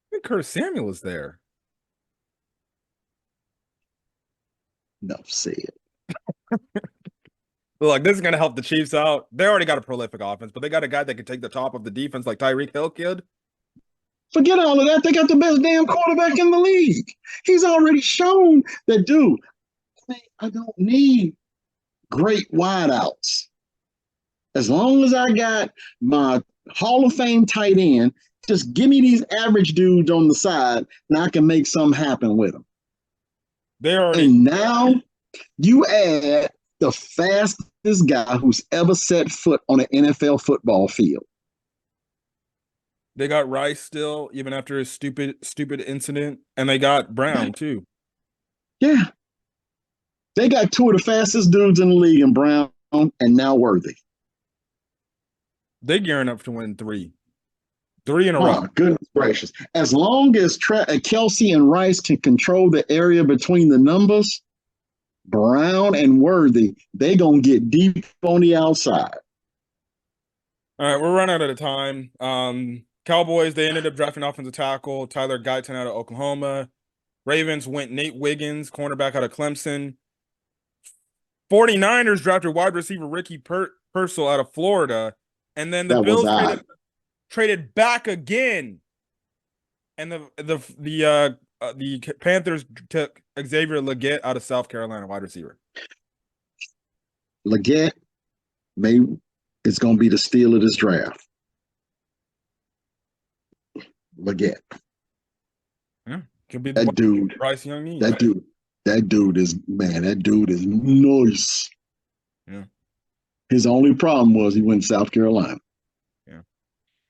Speaker 2: I think Curtis Samuel is there.
Speaker 1: Enough said.
Speaker 2: Look, this is going to help the Chiefs out. They already got a prolific offense, but they got a guy that can take the top of the defense like Tyreek Hill, kid.
Speaker 1: Forget all of that. They got the best damn quarterback in the league. He's already shown that, dude, I don't need great wideouts. As long as I got my Hall of Fame tight end, just give me these average dudes on the side, and I can make something happen with them. And now you add the fastest guy who's ever set foot on an NFL football field.
Speaker 2: They got Rice still, even after his stupid incident, and they got Brown too.
Speaker 1: Yeah, they got two of the fastest dudes in the league, in Brown and now Worthy.
Speaker 2: They gearing up to win three in a row.
Speaker 1: Goodness gracious! As long as Kelsey and Rice can control the area between the numbers, Brown and Worthy, they gonna get deep on the outside.
Speaker 2: All right, we're running out of time. Cowboys, they ended up drafting offensive tackle Tyler Guyton out of Oklahoma. Ravens went Nate Wiggins, cornerback out of Clemson. 49ers drafted wide receiver Ricky Pearsall out of Florida. And then the Bills traded back again. And the Panthers took Xavier Legette out of South Carolina, wide receiver.
Speaker 1: Leggett, maybe it's going to be the steal of this draft. Leggett.
Speaker 2: Yeah, could be
Speaker 1: That dude.
Speaker 2: Bryce Young needs.
Speaker 1: That dude is nice.
Speaker 2: Yeah.
Speaker 1: His only problem was he went to South Carolina.
Speaker 2: Yeah.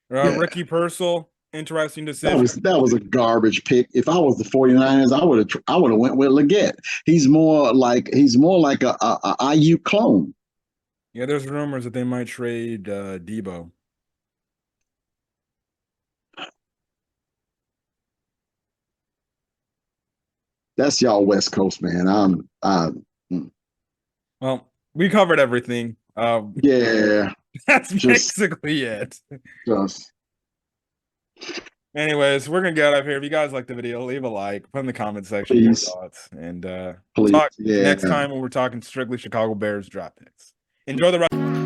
Speaker 1: Yeah.
Speaker 2: Ricky Pearsall, interesting decision.
Speaker 1: That was a garbage pick. If I was the 49ers, I would have went with Leggett. He's more like a IU clone.
Speaker 2: Yeah, there's rumors that they might trade Debo.
Speaker 1: That's y'all West Coast, man.
Speaker 2: Well, we covered everything.
Speaker 1: Yeah.
Speaker 2: That's basically it.
Speaker 1: Just.
Speaker 2: Anyways, we're gonna get out of here. If you guys like the video, leave a like, put in the comment section your thoughts, and we'll talk next time when we're talking strictly Chicago Bears draft picks. Enjoy the rest.